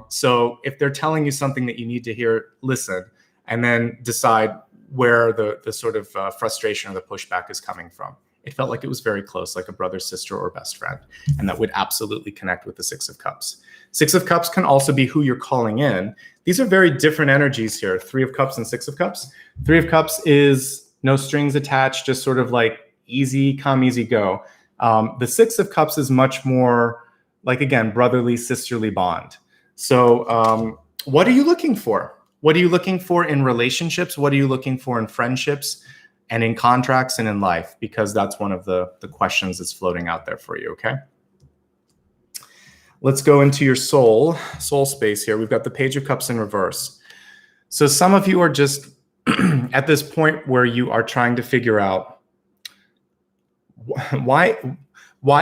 So if they're telling you something that you need to hear, listen, and then decide where the sort of frustration or the pushback is coming from. It felt like it was very close, like a brother, sister, or best friend. And that would absolutely connect with the Six of Cups. Six of Cups can also be who you're calling in. These are very different energies here. Three of Cups and Six of Cups. Three of Cups is no strings attached, just sort of like easy come, easy go. The Six of Cups is much more like, again, brotherly, sisterly bond. So what are you looking for? What are you looking for in relationships? What are you looking for in friendships and in contracts and in life? Because that's one of the questions that's floating out there for you, okay? Let's go into your soul space here. We've got the Page of Cups in reverse. So some of you are just at this point where you are trying to figure out why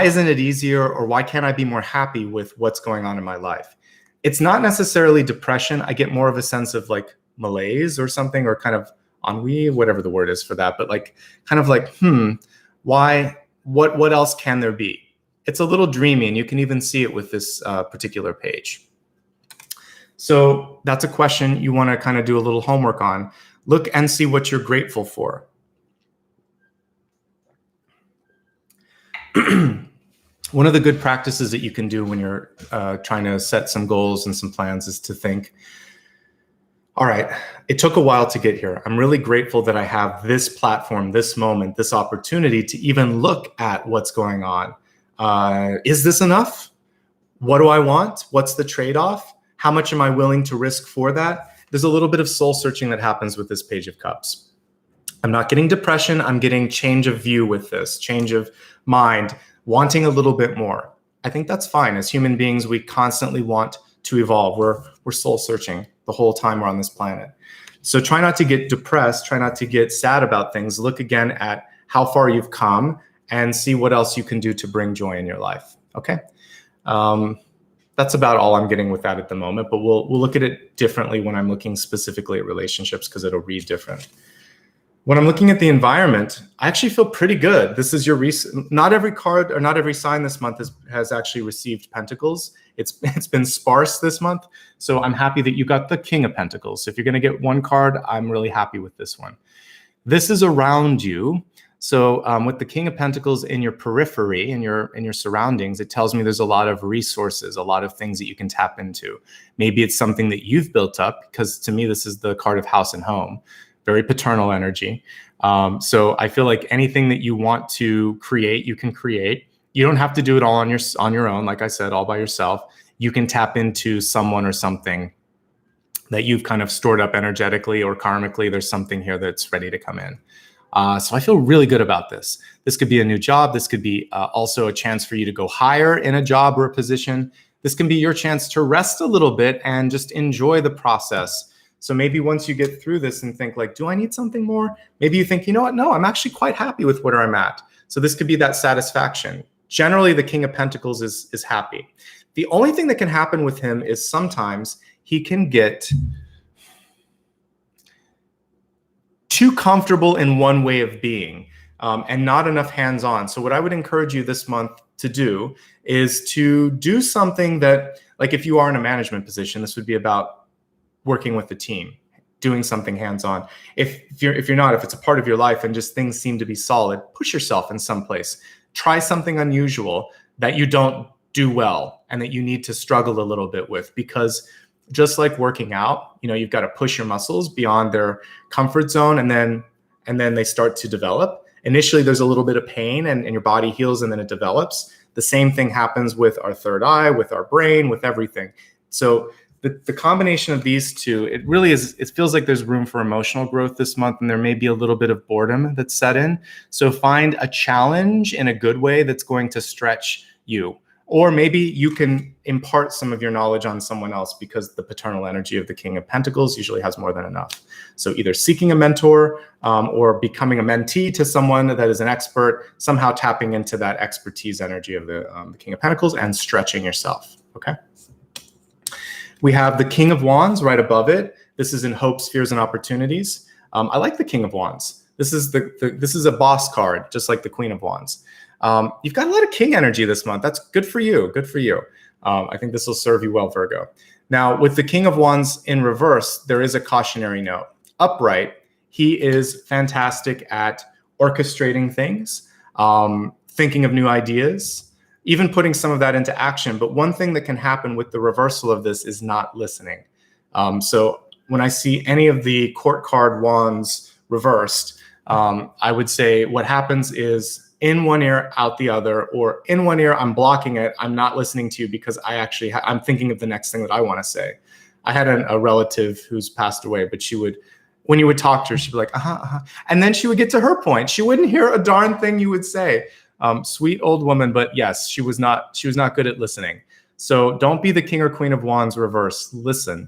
isn't it easier, or why can't I be more happy with what's going on in my life? It's not necessarily depression. I get more of a sense of like malaise or something, or kind of ennui, whatever the word is for that, but like kind of like, why, what else can there be? It's a little dreamy, and you can even see it with this particular page. So that's a question you want to kind of do a little homework on. Look and see what you're grateful for. One of the good practices that you can do when you're trying to set some goals and some plans is to think, all right, it took a while to get here. I'm really grateful that I have this platform, this moment, this opportunity to even look at what's going on. Is this enough? What do I want? What's the trade-off? How much am I willing to risk for that? There's a little bit of soul searching that happens with this Page of Cups. I'm not getting depression. I'm getting change of view with this, change of mind, wanting a little bit more. I think that's fine. As human beings, we constantly want to evolve. We're soul searching the whole time we're on this planet. So try not to get depressed, try not to get sad about things. Look again at how far you've come and see what else you can do to bring joy in your life. Okay. That's about all I'm getting with that at the moment, but we'll look at it differently when I'm looking specifically at relationships, because it'll read different. When I'm looking at the environment, I actually feel pretty good. This is your not every card or not every sign this month has actually received Pentacles. It's been sparse this month. So I'm happy that you got the King of Pentacles. So if you're going to get one card, I'm really happy with this one. This is around you. So with the King of Pentacles in your periphery, in your surroundings, it tells me there's a lot of resources, a lot of things that you can tap into. Maybe it's something that you've built up, because to me, this is the card of house and home, very paternal energy. So I feel like anything that you want to create, you can create. You don't have to do it all on your own. Like I said, all by yourself. You can tap into someone or something that you've kind of stored up energetically or karmically. There's something here that's ready to come in. So I feel really good about this. This could be a new job. This could be also a chance for you to go higher in a job or a position. This can be your chance to rest a little bit and just enjoy the process. So maybe once you get through this and think like, do I need something more? Maybe you think, you know what? No, I'm actually quite happy with where I'm at. So this could be that satisfaction. Generally, the King of Pentacles is happy. The only thing that can happen with him is sometimes he can get too comfortable in one way of being and not enough hands-on. So what I would encourage you this month to do is to do something that, like if you are in a management position, this would be about working with the team, doing something hands-on. If you're not, if it's a part of your life and just things seem to be solid, push yourself in some place. Try something unusual that you don't do well and that you need to struggle a little bit with, because just like working out, you've got to push your muscles beyond their comfort zone, and then they start to develop. Initially, there's a little bit of pain and your body heals and then it develops. The same thing happens with our third eye, with our brain, with everything. So the combination of these two, it really is, it feels like there's room for emotional growth this month, and there may be a little bit of boredom that's set in. So find a challenge in a good way that's going to stretch you. Or maybe you can impart some of your knowledge on someone else, because the paternal energy of the King of Pentacles usually has more than enough. So either seeking a mentor or becoming a mentee to someone that is an expert, somehow tapping into that expertise energy of the King of Pentacles and stretching yourself, okay? We have the King of Wands right above it. This is in hopes, fears, and opportunities. I like the King of Wands. This is this is a boss card, just like the Queen of Wands. You've got a lot of king energy this month. That's good for you. Good for you. I think this will serve you well, Virgo. Now, with the King of Wands in reverse, there is a cautionary note. Upright, he is fantastic at orchestrating things, thinking of new ideas, even putting some of that into action. But one thing that can happen with the reversal of this is not listening. So when I see any of the court card wands reversed, I would say what happens is in one ear, out the other, or in one ear, I'm blocking it. I'm not listening to you because I'm thinking of the next thing that I want to say. I had a relative who's passed away, but she would, when you would talk to her, she'd be like, and then she would get to her point. She wouldn't hear a darn thing you would say. Sweet old woman, but yes, she was not good at listening. So don't be the King or Queen of Wands reverse. Listen,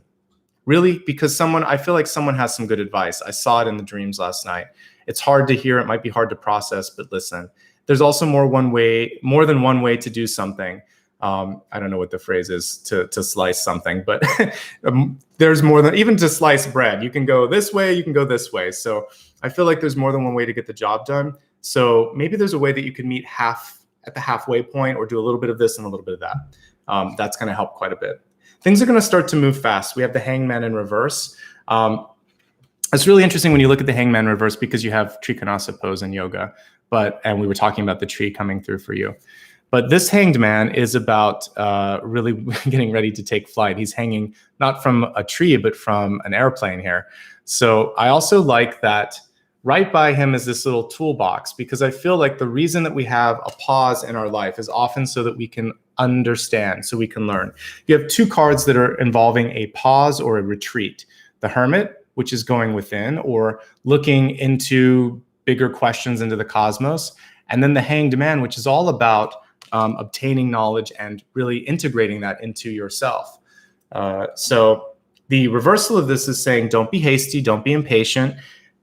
really, because I feel like someone has some good advice. I saw it in the dreams last night. It's hard to hear. It might be hard to process, but listen. There's also more than one way to do something. I don't know what the phrase is to slice something, but there's more than even to slice bread. You can go this way, you can go this way. So I feel like there's more than one way to get the job done. So maybe there's a way that you could meet at the halfway point, or do a little bit of this and a little bit of that. That's going to help quite a bit. Things are going to start to move fast. We have the Hangman in reverse. It's really interesting when you look at the Hangman reverse, because you have Trikonasa pose in yoga, and we were talking about the tree coming through for you. But this Hanged Man is about really getting ready to take flight. He's hanging not from a tree, but from an airplane here. So I also like that right by him is this little toolbox, because I feel like the reason that we have a pause in our life is often so that we can understand, so we can learn. You have two cards that are involving a pause or a retreat. The Hermit, which is going within or looking into bigger questions into the cosmos. And then the Hanged Man, which is all about obtaining knowledge and really integrating that into yourself. So the reversal of this is saying, don't be hasty, don't be impatient.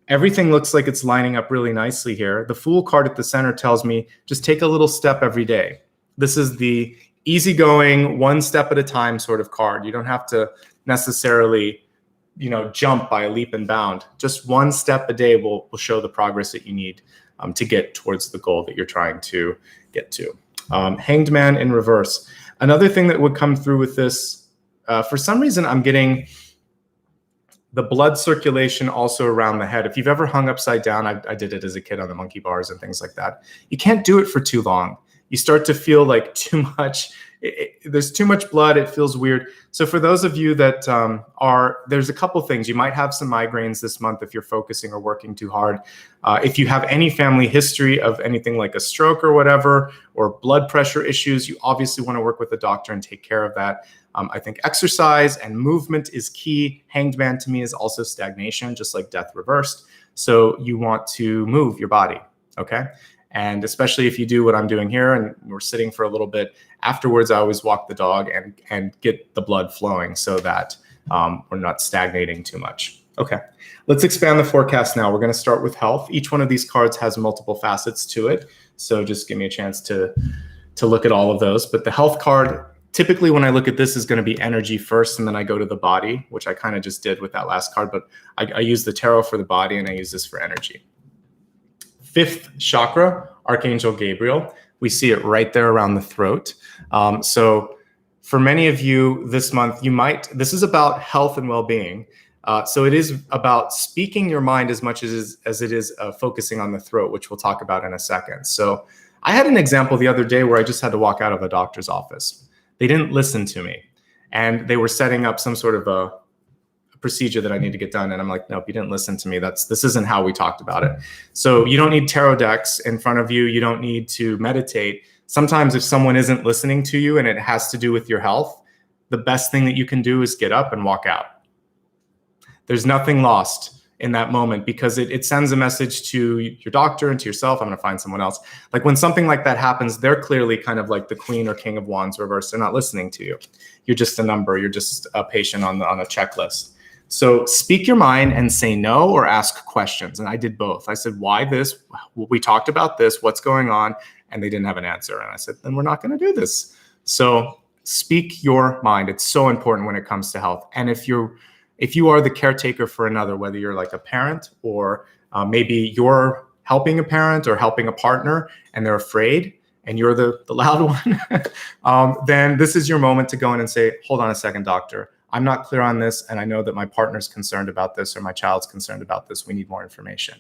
Everything looks like it's lining up really nicely here. The Fool card at the center tells me just take a little step every day. This is the easygoing, one step at a time sort of card. You don't have to necessarily, jump by a leap and bound. Just one step a day will show the progress that you need to get towards the goal that you're trying to get to. Hanged Man in reverse. Another thing that would come through with this, for some reason, I'm getting the blood circulation also around the head. If you've ever hung upside down, I did it as a kid on the monkey bars and things like that. You can't do it for too long. You start to feel like too much. There's too much blood. It feels weird. So for those of you that there's a couple things. You might have some migraines this month if you're focusing or working too hard. If you have any family history of anything like a stroke or whatever, or blood pressure issues, you obviously want to work with a doctor and take care of that. I think exercise and movement is key. Hanged Man to me is also stagnation, just like death reversed. So you want to move your body, okay? And especially if you do what I'm doing here and we're sitting for a little bit, afterwards I always walk the dog and get the blood flowing so that we're not stagnating too much. Okay, let's expand the forecast now. We're going to start with health. Each one of these cards has multiple facets to it. So just give me a chance to look at all of those. But the health card, typically when I look at this, is going to be energy first, and then I go to the body, which I kind of just did with that last card. But I use the tarot for the body and I use this for energy. Fifth chakra, Archangel Gabriel. We see it right there around the throat. So for many of you this month, this is about health and well-being. So it is about speaking your mind as much as it is focusing on the throat, which we'll talk about in a second. So I had an example the other day where I just had to walk out of a doctor's office. They didn't listen to me, and they were setting up some sort of a procedure that I need to get done. And I'm like, nope, you didn't listen to me. This isn't how we talked about it. So you don't need tarot decks in front of you. You don't need to meditate. Sometimes if someone isn't listening to you and it has to do with your health, the best thing that you can do is get up and walk out. There's nothing lost in that moment because it sends a message to your doctor and to yourself. I'm going to find someone else. Like when something like that happens, they're clearly kind of like the Queen or King of Wands reversed. They're not listening to you. You're just a number. You're just a patient on a checklist. So speak your mind and say no or ask questions. And I did both. I said, why this? We talked about this. What's going on? And they didn't have an answer. And I said, then we're not going to do this. So speak your mind. It's so important when it comes to health. And if you are the caretaker for another, whether you're like a parent or maybe you're helping a parent or helping a partner and they're afraid and you're the loud one, then this is your moment to go in and say, hold on a second, doctor. I'm not clear on this, and I know that my partner's concerned about this or my child's concerned about this. We need more information.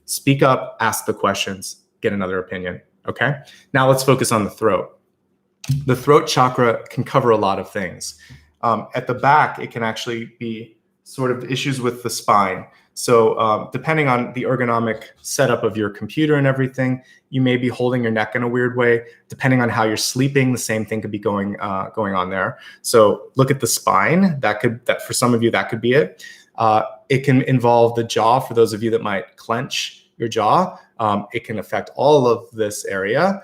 Speak up, ask the questions, get another opinion, okay? Now let's focus on the throat. The throat chakra can cover a lot of things. At the back, it can actually be sort of issues with the spine. So depending on the ergonomic setup of your computer and everything, you may be holding your neck in a weird way. Depending on how you're sleeping, the same thing could be going on there. So look at the spine. That for some of you, that could be it. It can involve the jaw for those of you that might clench your jaw. It can affect all of this area.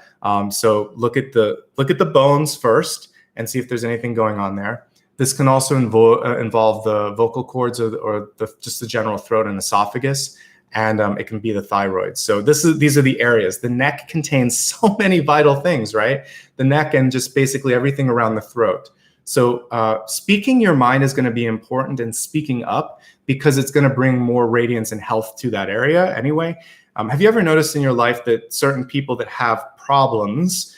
So look at the bones first and see if there's anything going on there. This can also involve the vocal cords or just the general throat and esophagus, and it can be the thyroid. So these are the areas. The neck contains so many vital things, right? The neck and just basically everything around the throat. So speaking your mind is going to be important, and speaking up because it's going to bring more radiance and health to that area anyway. Have you ever noticed in your life that certain people that have problems,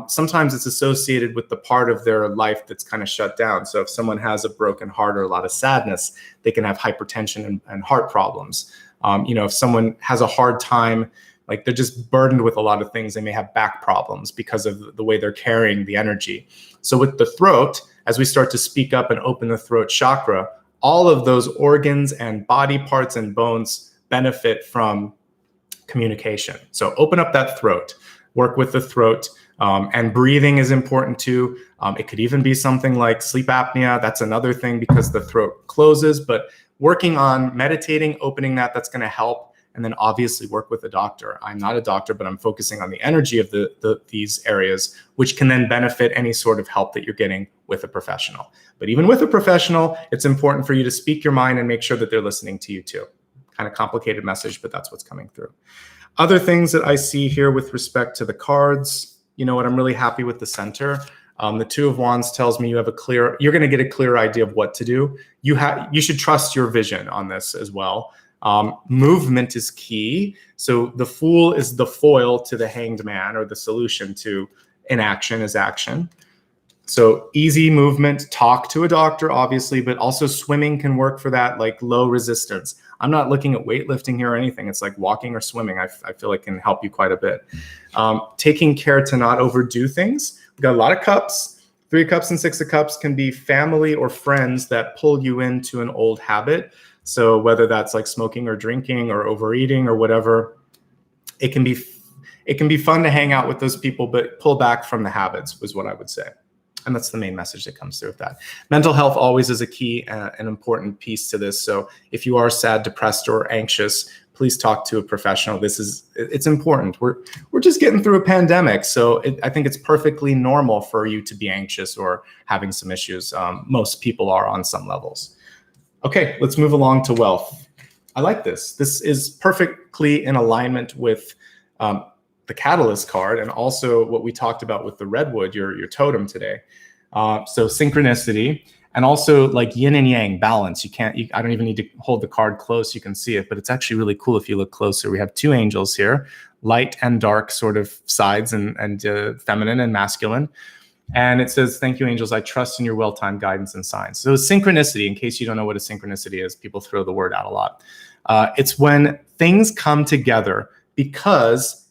sometimes it's associated with the part of their life that's kind of shut down. So if someone has a broken heart or a lot of sadness, they can have hypertension and heart problems. If someone has a hard time, like they're just burdened with a lot of things, they may have back problems because of the way they're carrying the energy. So with the throat, as we start to speak up and open the throat chakra, all of those organs and body parts and bones benefit from communication. So open up that throat, work with the throat. And breathing is important too. It could even be something like sleep apnea. That's another thing because the throat closes, but working on meditating, opening that's going to help. and then obviously work with a doctor. I'm not a doctor, but I'm focusing on the energy of these areas, which can then benefit any sort of help that you're getting with a professional. But even with a professional, it's important for you to speak your mind and make sure that they're listening to you too. Kind of complicated message, but that's what's coming through. Other things that I see here with respect to the cards, you know what, I'm really happy with the center. The Two of Wands tells me you're going to get a clear idea of what to do. You should trust your vision on this as well. Movement is key. So the Fool is the foil to the Hanged Man, or the solution to inaction is action. So easy movement, talk to a doctor, obviously, but also swimming can work for that, like low resistance. I'm not looking at weightlifting here or anything. It's like walking or swimming. I feel like can help you quite a bit. Taking care to not overdo things. We've got a lot of cups. 3 of Cups and 6 of Cups can be family or friends that pull you into an old habit. So whether that's like smoking or drinking or overeating or whatever, it can be fun to hang out with those people, but pull back from the habits was what I would say. And that's the main message that comes through with that. Mental health always is a key, an important piece to this. So if you are sad, depressed, or anxious, please talk to a professional. It's important. We're just getting through a pandemic. So I think it's perfectly normal for you to be anxious or having some issues. Most people are on some levels. Okay, let's move along to wealth. I like this. This is perfectly in alignment with the Catalyst card, and also what we talked about with the Redwood, your totem today. So synchronicity, and also like yin and yang, balance. I don't even need to hold the card close. You can see it, but it's actually really cool if you look closer. We have 2 angels here, light and dark sort of sides, and feminine and masculine. And it says, thank you, angels. I trust in your well-timed guidance and signs. So synchronicity, in case you don't know what a synchronicity is, people throw the word out a lot. It's when things come together because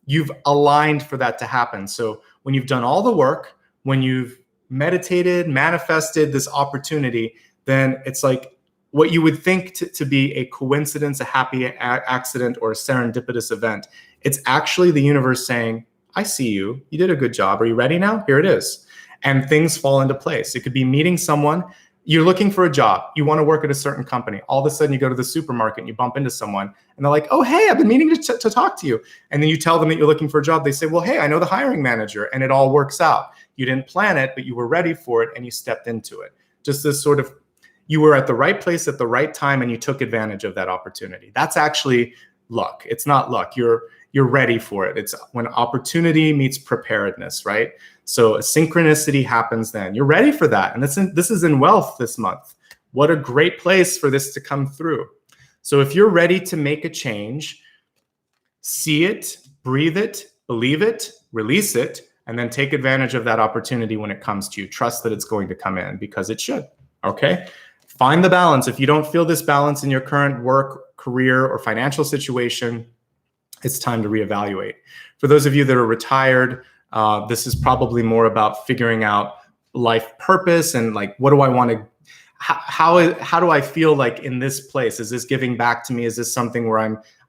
you've aligned for that to happen. So when you've done all the work, when you've meditated, manifested this opportunity, then it's like what you would think to be a coincidence, a happy accident, or a serendipitous event. It's actually the universe saying, I see you. You did a good job. Are you ready now? Here it is. And things fall into place. It could be meeting someone. You're looking for a job. You want to work at a certain company. All of a sudden you go to the supermarket and you bump into someone and they're like, oh, hey, I've been meaning to talk to you. And then you tell them that you're looking for a job. They say, well, hey, I know the hiring manager, and it all works out. You didn't plan it, but you were ready for it and you stepped into it. Just this sort of, you were at the right place at the right time and you took advantage of that opportunity. That's actually luck. It's not luck. You're ready for it. It's when opportunity meets preparedness, right? So a synchronicity happens then. You're ready for that. And this is in wealth this month. What a great place for this to come through. So if you're ready to make a change, see it, breathe it, believe it, release it, and then take advantage of that opportunity when it comes to you. Trust that it's going to come in, because it should, okay? Find the balance. If you don't feel this balance in your current work, career, or financial situation, it's time to reevaluate. For those of you that are retired, this is probably more about figuring out life purpose and like, what do I want to, how do I feel like in this place? Is this giving back to me? Is this something where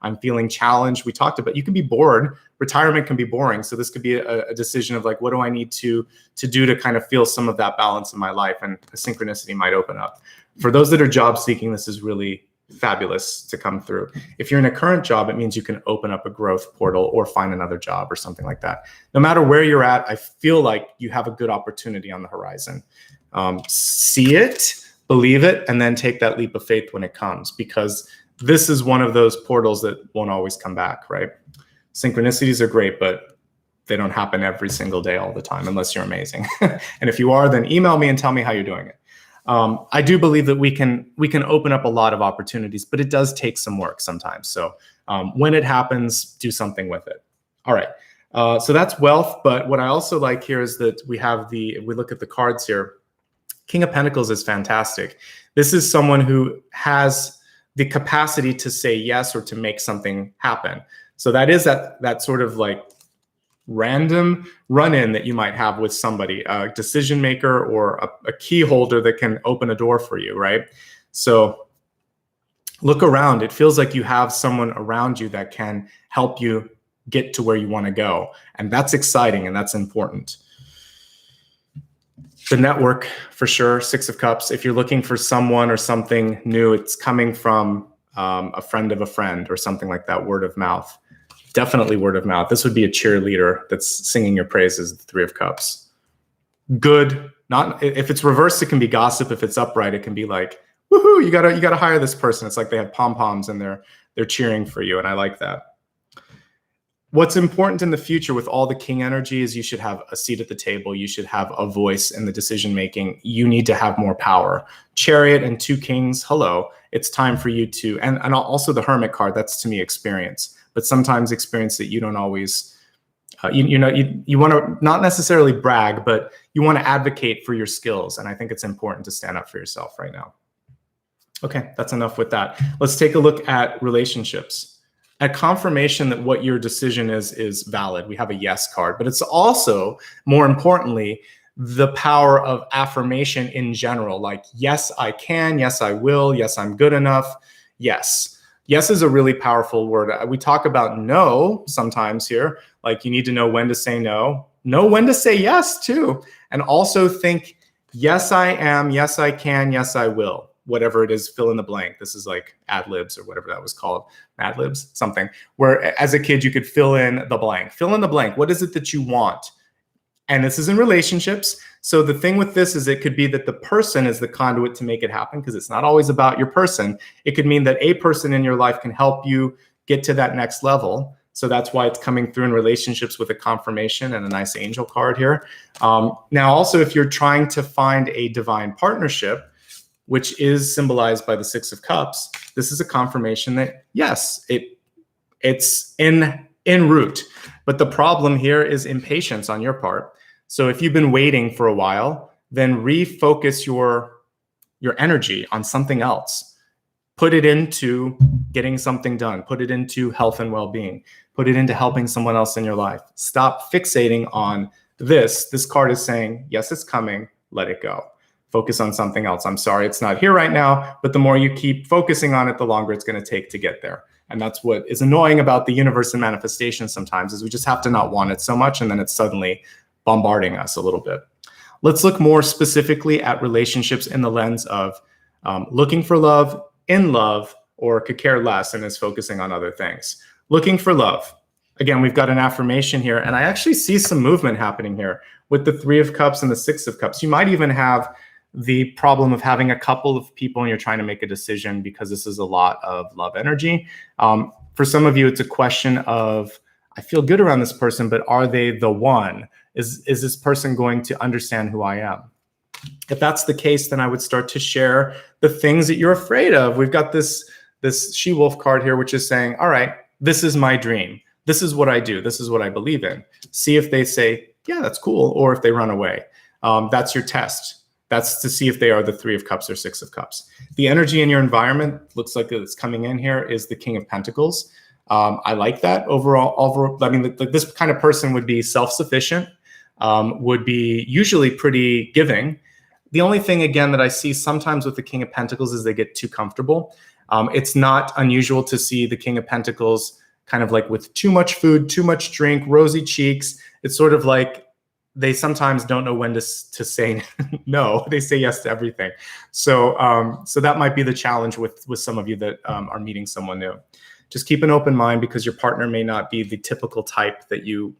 I'm feeling challenged? We talked about, you can be bored. Retirement can be boring. So this could be a decision of like, what do I need to do to kind of feel some of that balance in my life? And a synchronicity might open up. For those that are job seeking, this is really fabulous to come through. If you're in a current job, it means you can open up a growth portal or find another job or something like that. No matter where you're at, I feel like you have a good opportunity on the horizon. See it, believe it, and then take that leap of faith when it comes, because this is one of those portals that won't always come back, right? Synchronicities are great, but they don't happen every single day all the time unless you're amazing. And if you are, then email me and tell me how you're doing it. I do believe that we can open up a lot of opportunities, but it does take some work sometimes. So when it happens, do something with it. All right. So that's wealth. But what I also like here is that we look at the cards here. King of Pentacles is fantastic. This is someone who has the capacity to say yes or to make something happen. So that is that sort of like random run-in that you might have with somebody, a decision maker or a key holder that can open a door for you, right? So look around. It feels like you have someone around you that can help you get to where you want to go. And that's exciting and that's important. The network, for sure, 6 of Cups. If you're looking for someone or something new, it's coming from a friend of a friend or something like that, word of mouth. Definitely word of mouth. This would be a cheerleader that's singing your praises, the Three of Cups. Good. Not if it's reversed, it can be gossip. If it's upright, it can be like, woohoo, you gotta hire this person. It's like they have pom-poms and they're cheering for you. And I like that. What's important in the future with all the king energy is you should have a seat at the table. You should have a voice in the decision making. You need to have more power. Chariot and two kings, hello. It's time for you to, and also the Hermit card, that's to me experience. But sometimes experience that you don't always, you want to not necessarily brag, but you want to advocate for your skills. And I think it's important to stand up for yourself right now. Okay, that's enough with that. Let's take a look at relationships. A confirmation that what your decision is valid. We have a yes card, but it's also, more importantly, the power of affirmation in general. Like, yes, I can. Yes, I will. Yes, I'm good enough. Yes. Yes is a really powerful word. We talk about no sometimes here. Like, you need to know when to say no. Know when to say yes too. And also think, yes, I am. Yes, I can. Yes, I will. Whatever it is, fill in the blank. This is like ad libs or whatever that was called, Mad Libs, something, where as a kid you could fill in the blank. Fill in the blank. What is it that you want? And this is in relationships. So the thing with this is it could be that the person is the conduit to make it happen, because it's not always about your person. It could mean that a person in your life can help you get to that next level. So that's why it's coming through in relationships with a confirmation and a nice angel card here. Now, also, if you're trying to find a divine partnership, which is symbolized by the Six of Cups, this is a confirmation that, yes, it's en route. But the problem here is impatience on your part. So if you've been waiting for a while, then refocus your energy on something else. Put it into getting something done. Put it into health and well-being. Put it into helping someone else in your life. Stop fixating on this. This card is saying, yes, it's coming, let it go. Focus on something else. I'm sorry it's not here right now, but the more you keep focusing on it, the longer it's going to take to get there. And that's what is annoying about the universe and manifestation sometimes, is we just have to not want it so much, and then it's suddenly bombarding us a little bit. Let's look more specifically at relationships in the lens of looking for love, in love, or could care less and is focusing on other things. Looking for love. Again, we've got an affirmation here, and I actually see some movement happening here with the Three of Cups and the Six of Cups. You might even have the problem of having a couple of people and you're trying to make a decision, because this is a lot of love energy. For some of you, it's a question of, I feel good around this person, but are they the one? Is this person going to understand who I am? If that's the case, then I would start to share the things that you're afraid of. We've got this she-wolf card here, which is saying, all right, this is my dream. This is what I do. This is what I believe in. See if they say, yeah, that's cool, or if they run away. That's your test. That's to see if they are the Three of Cups or Six of Cups. The energy in your environment looks like it's coming in here is the King of Pentacles. I like that overall. I mean, this kind of person would be self-sufficient, would be usually pretty giving. The only thing, again, that I see sometimes with the King of Pentacles is they get too comfortable. It's not unusual to see the King of Pentacles kind of like with too much food, too much drink, rosy cheeks. It's sort of like they sometimes don't know when to say no. They say yes to everything. So that might be the challenge with some of you that are meeting someone new. Just keep an open mind, because your partner may not be the typical type that you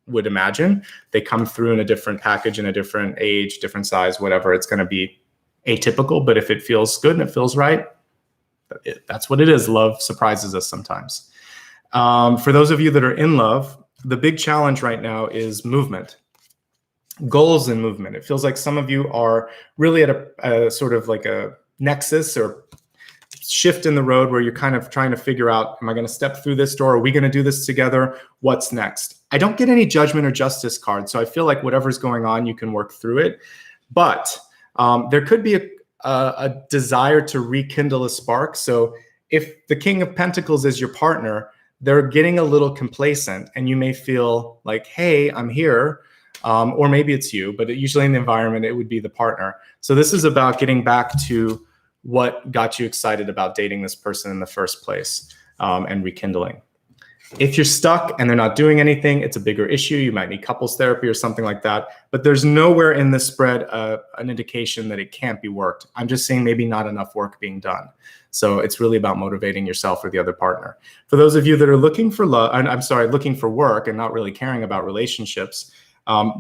would imagine. They come through in a different package, in a different age, different size, whatever. It's going to be atypical, but if it feels good and it feels right, that's what it is. Love surprises us sometimes. For those of you that are in love, the big challenge right now is movement. Goals and movement. It feels like some of you are really at a sort of like a nexus or shift in the road where you're kind of trying to figure out, am I going to step through this door? Are we going to do this together? What's next? I don't get any judgment or justice cards, so I feel like whatever's going on, you can work through it. But there could be a desire to rekindle a spark. So if the King of Pentacles is your partner, they're getting a little complacent, and you may feel like, hey, I'm here. Or maybe it's you, but usually in the environment, it would be the partner. So this is about getting back to what got you excited about dating this person in the first place, and rekindling. If you're stuck and they're not doing anything, it's a bigger issue. You might need couples therapy or something like that. But there's nowhere in this spread an indication that it can't be worked. I'm just saying maybe not enough work being done. So it's really about motivating yourself or the other partner. For those of you that are looking for looking for work and not really caring about relationships,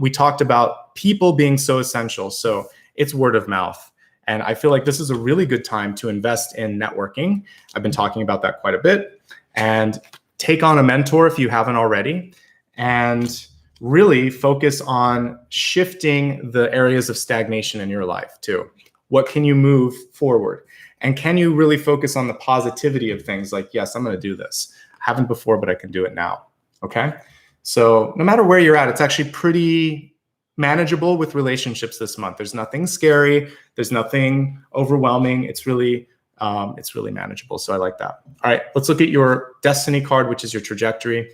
we talked about people being so essential. So it's word of mouth. And I feel like this is a really good time to invest in networking. I've been talking about that quite a bit. And take on a mentor if you haven't already, and really focus on shifting the areas of stagnation in your life too. What can you move forward? And can you really focus on the positivity of things like, yes, I'm going to do this. I haven't before, but I can do it now. Okay. So no matter where you're at, it's actually pretty manageable with relationships this month. There's nothing scary. There's nothing overwhelming. It's really manageable. So I like that. All right, let's look at your destiny card, which is your trajectory.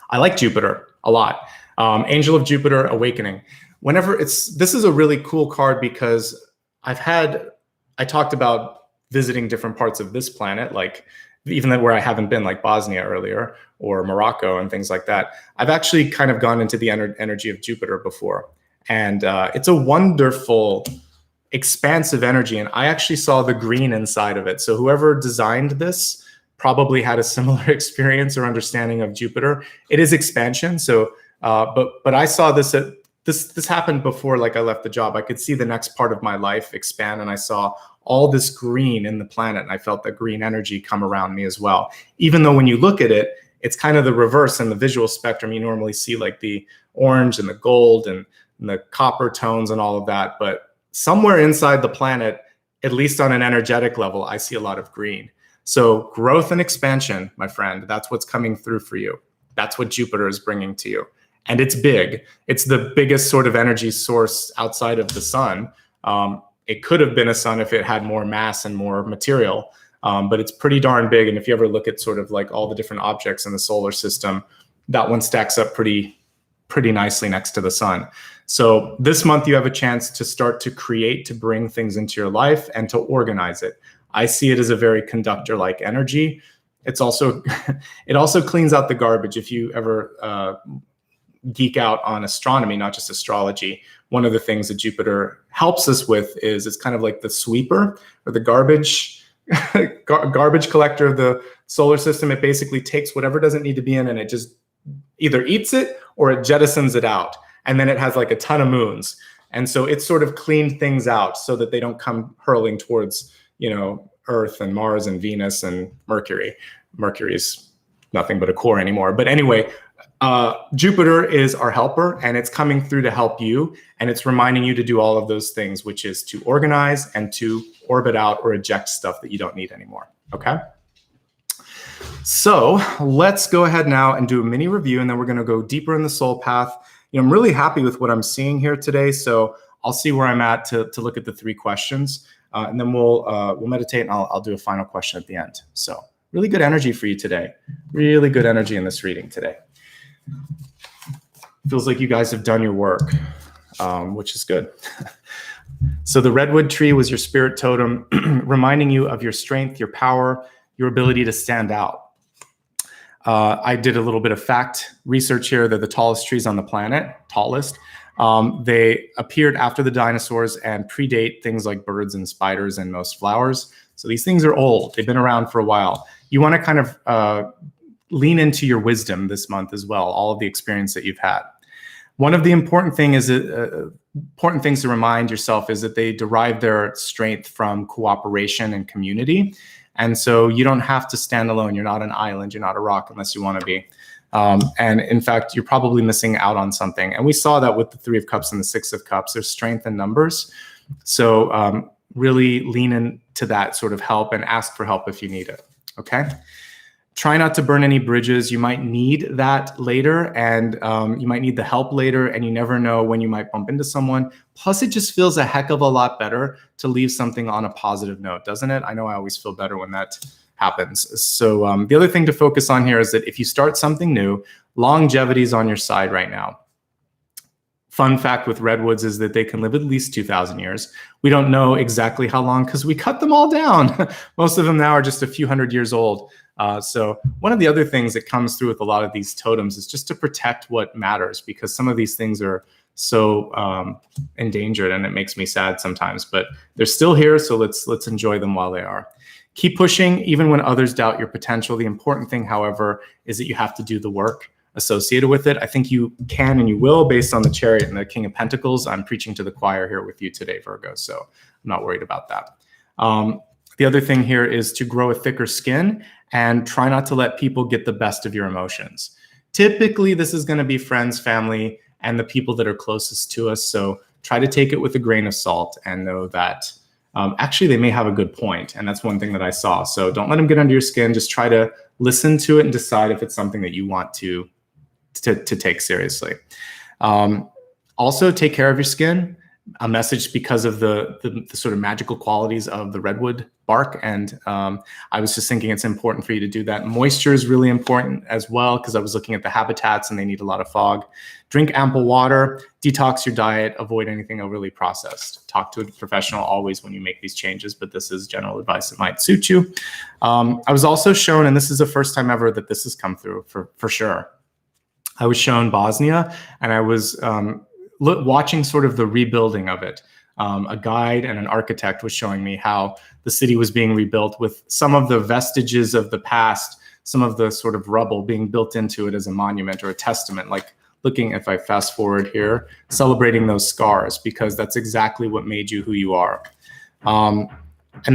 I like Jupiter a lot. Angel of Jupiter, Awakening. This is a really cool card because I talked about visiting different parts of this planet, like even where I haven't been, like Bosnia earlier, or Morocco and things like that. I've actually kind of gone into the energy of Jupiter before. And it's a wonderful, expansive energy. And I actually saw the green inside of it. So whoever designed this probably had a similar experience or understanding of Jupiter. It is expansion. So, but I saw this this happened before, like I left the job. I could see the next part of my life expand, and I saw all this green in the planet. And I felt that green energy come around me as well. Even though when you look at it, it's kind of the reverse in the visual spectrum. You normally see like the orange and the gold and the copper tones and all of that. But somewhere inside the planet, at least on an energetic level, I see a lot of green. So growth and expansion, my friend, that's what's coming through for you. That's what Jupiter is bringing to you. And it's big. It's the biggest sort of energy source outside of the sun. It could have been a sun if it had more mass and more material, but it's pretty darn big. And if you ever look at sort of like all the different objects in the solar system, that one stacks up pretty nicely next to the sun. So this month you have a chance to start to create, to bring things into your life and to organize it. I see it as a very conductor-like energy. It also cleans out the garbage. If you ever geek out on astronomy, not just astrology, one of the things that Jupiter helps us with is it's kind of like the sweeper or the garbage collector of the solar system. It basically takes whatever doesn't need to be in and it just either eats it or it jettisons it out. And then it has like a ton of moons. And so it's sort of cleaned things out so that they don't come hurling towards, Earth and Mars and Venus and Mercury. Mercury's nothing but a core anymore. But anyway, Jupiter is our helper, and it's coming through to help you. And it's reminding you to do all of those things, which is to organize and to orbit out or eject stuff that you don't need anymore. Okay. So let's go ahead now and do a mini review, and then we're going to go deeper in the soul path. I'm really happy with what I'm seeing here today. So I'll see where I'm at to look at the 3 questions, and then we'll meditate, and I'll do a final question at the end. So really good energy for you today. Really good energy in this reading today. Feels like you guys have done your work, which is good. So the redwood tree was your spirit totem, reminding you of your strength, your power, your ability to stand out. I did a little bit of fact research here. They're the tallest trees on the planet, tallest. They appeared after the dinosaurs and predate things like birds and spiders and most flowers. So these things are old. They've been around for a while. You want to kind of lean into your wisdom this month as well, all of the experience that you've had. One of the important things to remind yourself is that they derive their strength from cooperation and community. And so you don't have to stand alone. You're not an island. You're not a rock unless you want to be. And in fact, you're probably missing out on something. And we saw that with the 3 of Cups and the 6 of Cups. There's strength in numbers. So really lean into that sort of help and ask for help if you need it. Okay. Try not to burn any bridges. You might need that later, and you might need the help later, and you never know when you might bump into someone. Plus, it just feels a heck of a lot better to leave something on a positive note, doesn't it? I know I always feel better when that happens. So the other thing to focus on here is that if you start something new, longevity is on your side right now. Fun fact with redwoods is that they can live at least 2,000 years. We don't know exactly how long because we cut them all down. Most of them now are just a few hundred years old. So one of the other things that comes through with a lot of these totems is just to protect what matters, because some of these things are so endangered, and it makes me sad sometimes, but they're still here. So let's enjoy them while they are. Keep pushing even when others doubt your potential. The important thing, however, is that you have to do the work associated with it. I think you can and you will, based on the Chariot and the King of Pentacles. I'm preaching to the choir here with you today, Virgo, so I'm not worried about that. The other thing here is to grow a thicker skin and try not to let people get the best of your emotions. Typically, this is going to be friends, family, and the people that are closest to us. So try to take it with a grain of salt and know that actually they may have a good point. And that's one thing that I saw. So don't let them get under your skin. Just try to listen to it and decide if it's something that you want to take seriously. Also, take care of your skin. A message because of the sort of magical qualities of the redwood bark. And I was just thinking it's important for you to do that. Moisture is really important as well, because I was looking at the habitats and they need a lot of fog. Drink ample water, detox your diet, avoid anything overly processed. Talk to a professional always when you make these changes, but this is general advice that might suit you. I was also shown, and this is the first time ever that this has come through for sure. I was shown Bosnia, and I was watching sort of the rebuilding of it. A guide and an architect was showing me how the city was being rebuilt with some of the vestiges of the past, some of the sort of rubble being built into it as a monument or a testament, like looking, if I fast forward here, celebrating those scars, because that's exactly what made you who you are. And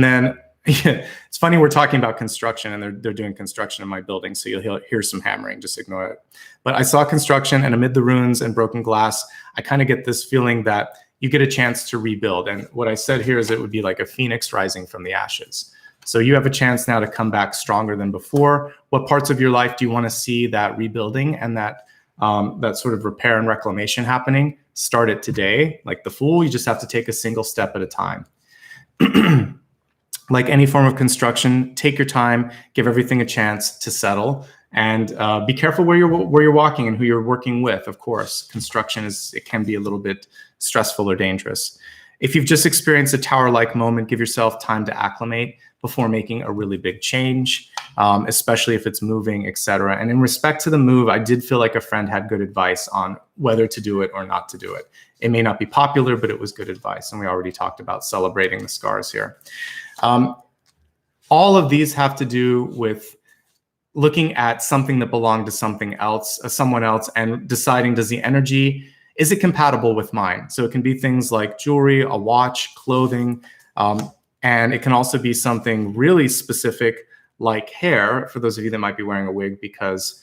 then it's funny, we're talking about construction, and they're doing construction in my building, so you'll hear some hammering, just ignore it. But I saw construction, and amid the ruins and broken glass, I kind of get this feeling that you get a chance to rebuild. And what I said here is it would be like a phoenix rising from the ashes. So you have a chance now to come back stronger than before. What parts of your life do you want to see that rebuilding and that sort of repair and reclamation happening? Start it today. Like the Fool, you just have to take a single step at a time. Like any form of construction, take your time, give everything a chance to settle, and be careful where you're walking and who you're working with. Of course, construction it can be a little bit stressful or dangerous. If you've just experienced a tower-like moment, give yourself time to acclimate before making a really big change, especially if it's moving, etc. And in respect to the move, I did feel like a friend had good advice on whether to do it or not to do it. It may not be popular, but it was good advice. And we already talked about celebrating the scars here. All of these have to do with looking at something that belonged to something else, someone else, and deciding, does the energy, is it compatible with mine? So it can be things like jewelry, a watch, clothing, and it can also be something really specific like hair, for those of you that might be wearing a wig because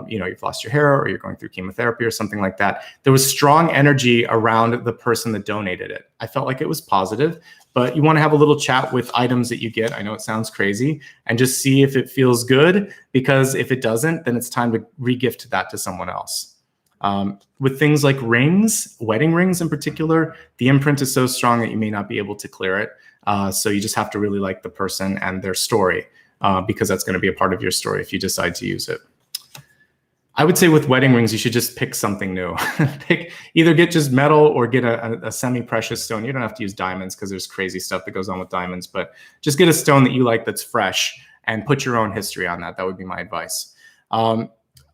you've lost your hair or you're going through chemotherapy or something like that. There was strong energy around the person that donated it. I felt like it was positive, but you want to have a little chat with items that you get. I know it sounds crazy, and just see if it feels good, because if it doesn't, then it's time to re-gift that to someone else. With things like rings, wedding rings in particular, the imprint is so strong that you may not be able to clear it. So you just have to really like the person and their story, because that's going to be a part of your story if you decide to use it. I would say with wedding rings, you should just pick something new. Either get just metal or get a semi-precious stone. You don't have to use diamonds because there's crazy stuff that goes on with diamonds, but just get a stone that you like that's fresh and put your own history on that. That would be my advice.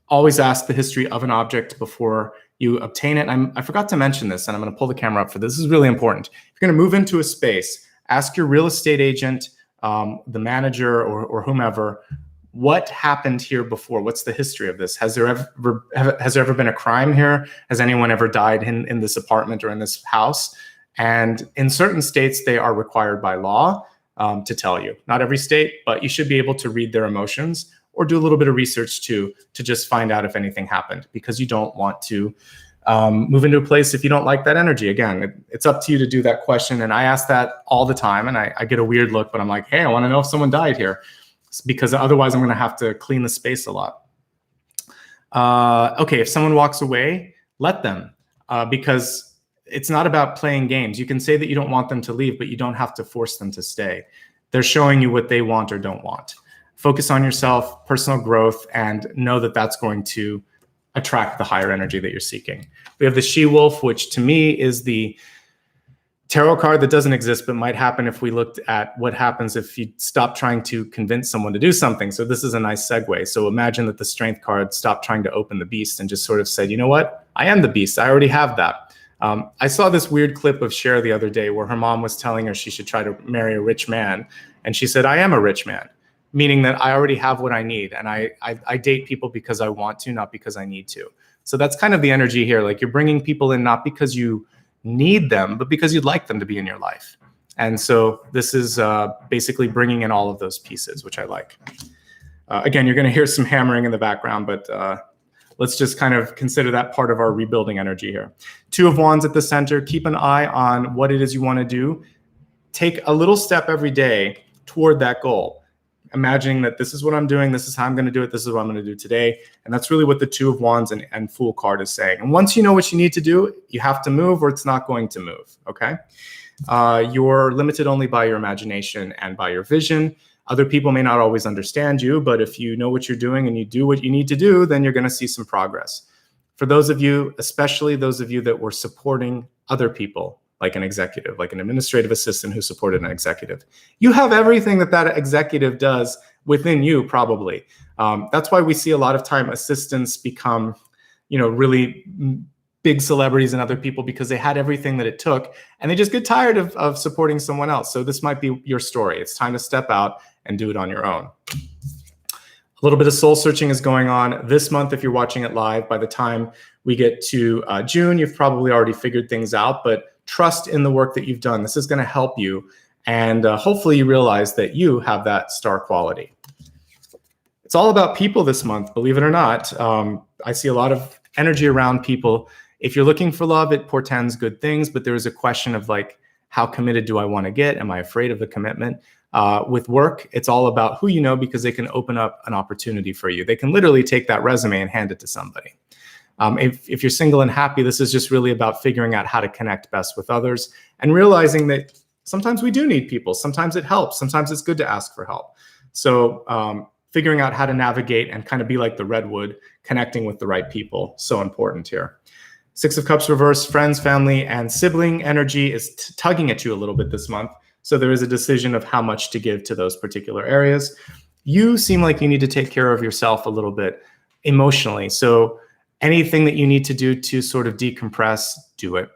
Always ask the history of an object before you obtain it. I forgot to mention this, and I'm going to pull the camera up for this. This is really important. If you're going to move into a space, ask your real estate agent, the manager, or whomever, what happened here before? What's the history of this? Has there ever been a crime here? Has anyone ever died in this apartment or in this house? And in certain states, they are required by law to tell you. Not every state, but you should be able to read their emotions or do a little bit of research too, to just find out if anything happened, because you don't want to move into a place if you don't like that energy. Again, it's up to you to do that question. And I ask that all the time, and I get a weird look, but I'm like, hey, I want to know if someone died here, because otherwise I'm going to have to clean the space a lot. Okay, if someone walks away, let them, because it's not about playing games. You can say that you don't want them to leave, but you don't have to force them to stay. They're showing you what they want or don't want. Focus on yourself, personal growth, and know that that's going to attract the higher energy that you're seeking. We have the she-wolf, which to me is the tarot card that doesn't exist, but might happen if we looked at what happens if you stop trying to convince someone to do something. So this is a nice segue. So imagine that the strength card stopped trying to open the beast and just sort of said, you know what? I am the beast. I already have that. I saw this weird clip of Cher the other day where her mom was telling her she should try to marry a rich man. And she said, I am a rich man, meaning that I already have what I need. And I date people because I want to, not because I need to. So that's kind of the energy here. Like, you're bringing people in not because you need them, but because you'd like them to be in your life. And so this is basically bringing in all of those pieces, which I like. Again, you're going to hear some hammering in the background, but let's just kind of consider that part of our rebuilding energy here. Two of Wands at the center. Keep an eye on what it is you want to do. Take a little step every day toward that goal, imagining that this is what I'm doing, this is how I'm going to do it, this is what I'm going to do today. And that's really what the Two of Wands and Fool card is saying. And once you know what you need to do, you have to move or it's not going to move, okay? You're limited only by your imagination and by your vision. Other people may not always understand you, but if you know what you're doing and you do what you need to do, then you're going to see some progress. For those of you, especially those of you that were supporting other people, like an executive, like an administrative assistant who supported an executive, you have everything that that executive does within you, probably. That's why we see a lot of time assistants become, really big celebrities and other people, because they had everything that it took and they just get tired of supporting someone else. So this might be your story. It's time to step out and do it on your own. A little bit of soul searching is going on this month. If you're watching it live, by the time we get to June, you've probably already figured things out, but trust in the work that you've done. This is going to help you. And hopefully you realize that you have that star quality. It's all about people this month, believe it or not. I see a lot of energy around people. If you're looking for love, it portends good things, but there is a question of like, how committed do I want to get? Am I afraid of the commitment? With work, it's all about who you know, because they can open up an opportunity for you. They can literally take that resume and hand it to somebody. If you're single and happy, this is just really about figuring out how to connect best with others and realizing that sometimes we do need people. Sometimes it helps. Sometimes it's good to ask for help. So figuring out how to navigate and kind of be like the Redwood, connecting with the right people, so important here. Six of Cups reverse, friends, family, and sibling energy is tugging at you a little bit this month. So there is a decision of how much to give to those particular areas. You seem like you need to take care of yourself a little bit emotionally. So anything that you need to do to sort of decompress, do it.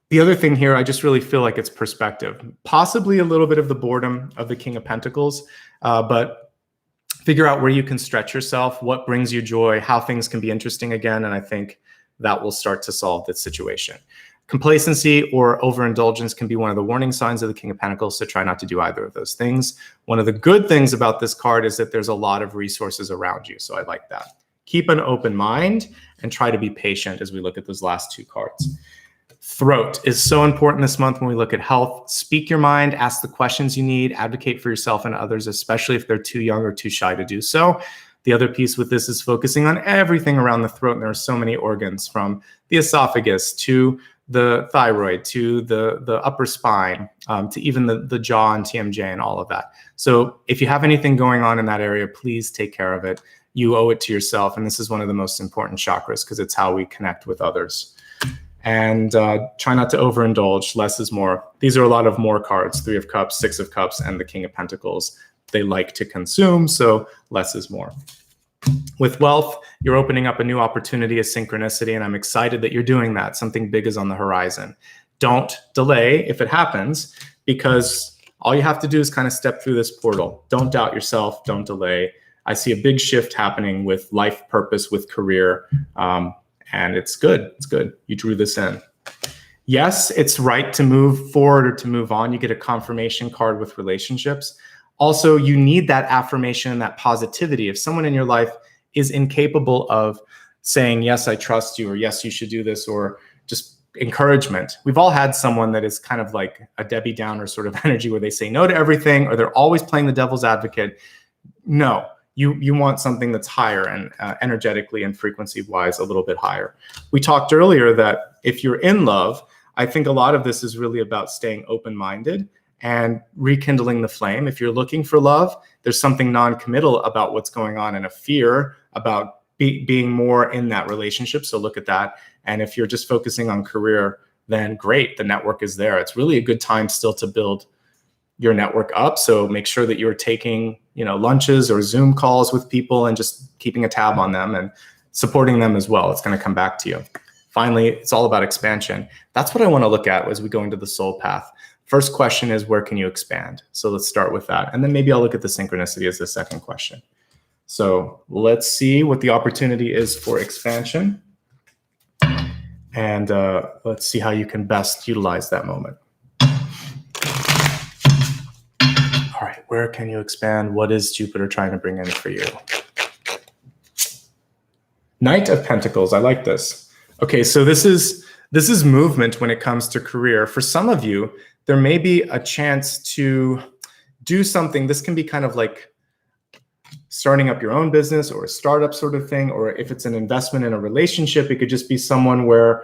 The other thing here, I just really feel like it's perspective. Possibly a little bit of the boredom of the King of Pentacles, but figure out where you can stretch yourself, what brings you joy, how things can be interesting again, and I think that will start to solve this situation. Complacency or overindulgence can be one of the warning signs of the King of Pentacles, so try not to do either of those things. One of the good things about this card is that there's a lot of resources around you, so I like that. Keep an open mind and try to be patient as we look at those last two cards. Throat is so important this month when we look at health. Speak your mind, ask the questions you need, advocate for yourself and others, especially if they're too young or too shy to do so. The other piece with this is focusing on everything around the throat. And there are so many organs, from the esophagus to the thyroid to the upper spine, to even the jaw and TMJ and all of that. So if you have anything going on in that area, please take care of it. You owe it to yourself. And this is one of the most important chakras because it's how we connect with others. And try not to overindulge. Less is more. These are a lot of more cards: Three of Cups, Six of Cups, and the King of Pentacles. They like to consume, so less is more. With wealth, you're opening up a new opportunity, a synchronicity, and I'm excited that you're doing that. Something big is on the horizon. Don't delay if it happens, because all you have to do is kind of step through this portal. Don't doubt yourself. Don't delay. I see a big shift happening with life purpose, with career, and it's good. It's good. You drew this in. Yes, it's right to move forward or to move on. You get a confirmation card with relationships. Also, you need that affirmation and that positivity. If someone in your life is incapable of saying, yes, I trust you, or yes, you should do this, or just encouragement. We've all had someone that is kind of like a Debbie Downer sort of energy where they say no to everything, or they're always playing the devil's advocate. No, you want something that's higher and energetically and frequency-wise a little bit higher. We talked earlier that if you're in love, I think a lot of this is really about staying open-minded and rekindling the flame. If you're looking for love, there's something non-committal about what's going on and a fear about being more in that relationship. So look at that. And if you're just focusing on career, then great, the network is there. It's really a good time still to build your network up. So make sure that you're taking, lunches or Zoom calls with people and just keeping a tab on them and supporting them as well. It's going to come back to you. Finally, it's all about expansion. That's what I want to look at as we go into the soul path. First question is, where can you expand? So let's start with that. And then maybe I'll look at the synchronicity as the second question. So let's see what the opportunity is for expansion. And let's see how you can best utilize that moment. All right, where can you expand? What is Jupiter trying to bring in for you? Knight of Pentacles, I like this. Okay, so this is movement when it comes to career. For some of you, there may be a chance to do something. This can be kind of like starting up your own business or a startup sort of thing, or if it's an investment in a relationship, it could just be someone where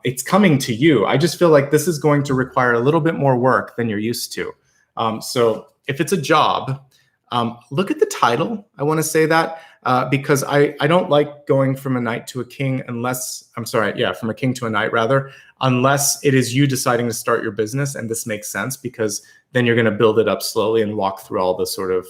it's coming to you. I just feel like this is going to require a little bit more work than you're used to. So if it's a job, look at the title. I want to say that because I don't like going from a knight to a king unless, from a king to a knight rather, unless it is you deciding to start your business. And this makes sense because then you're going to build it up slowly and walk through all the sort of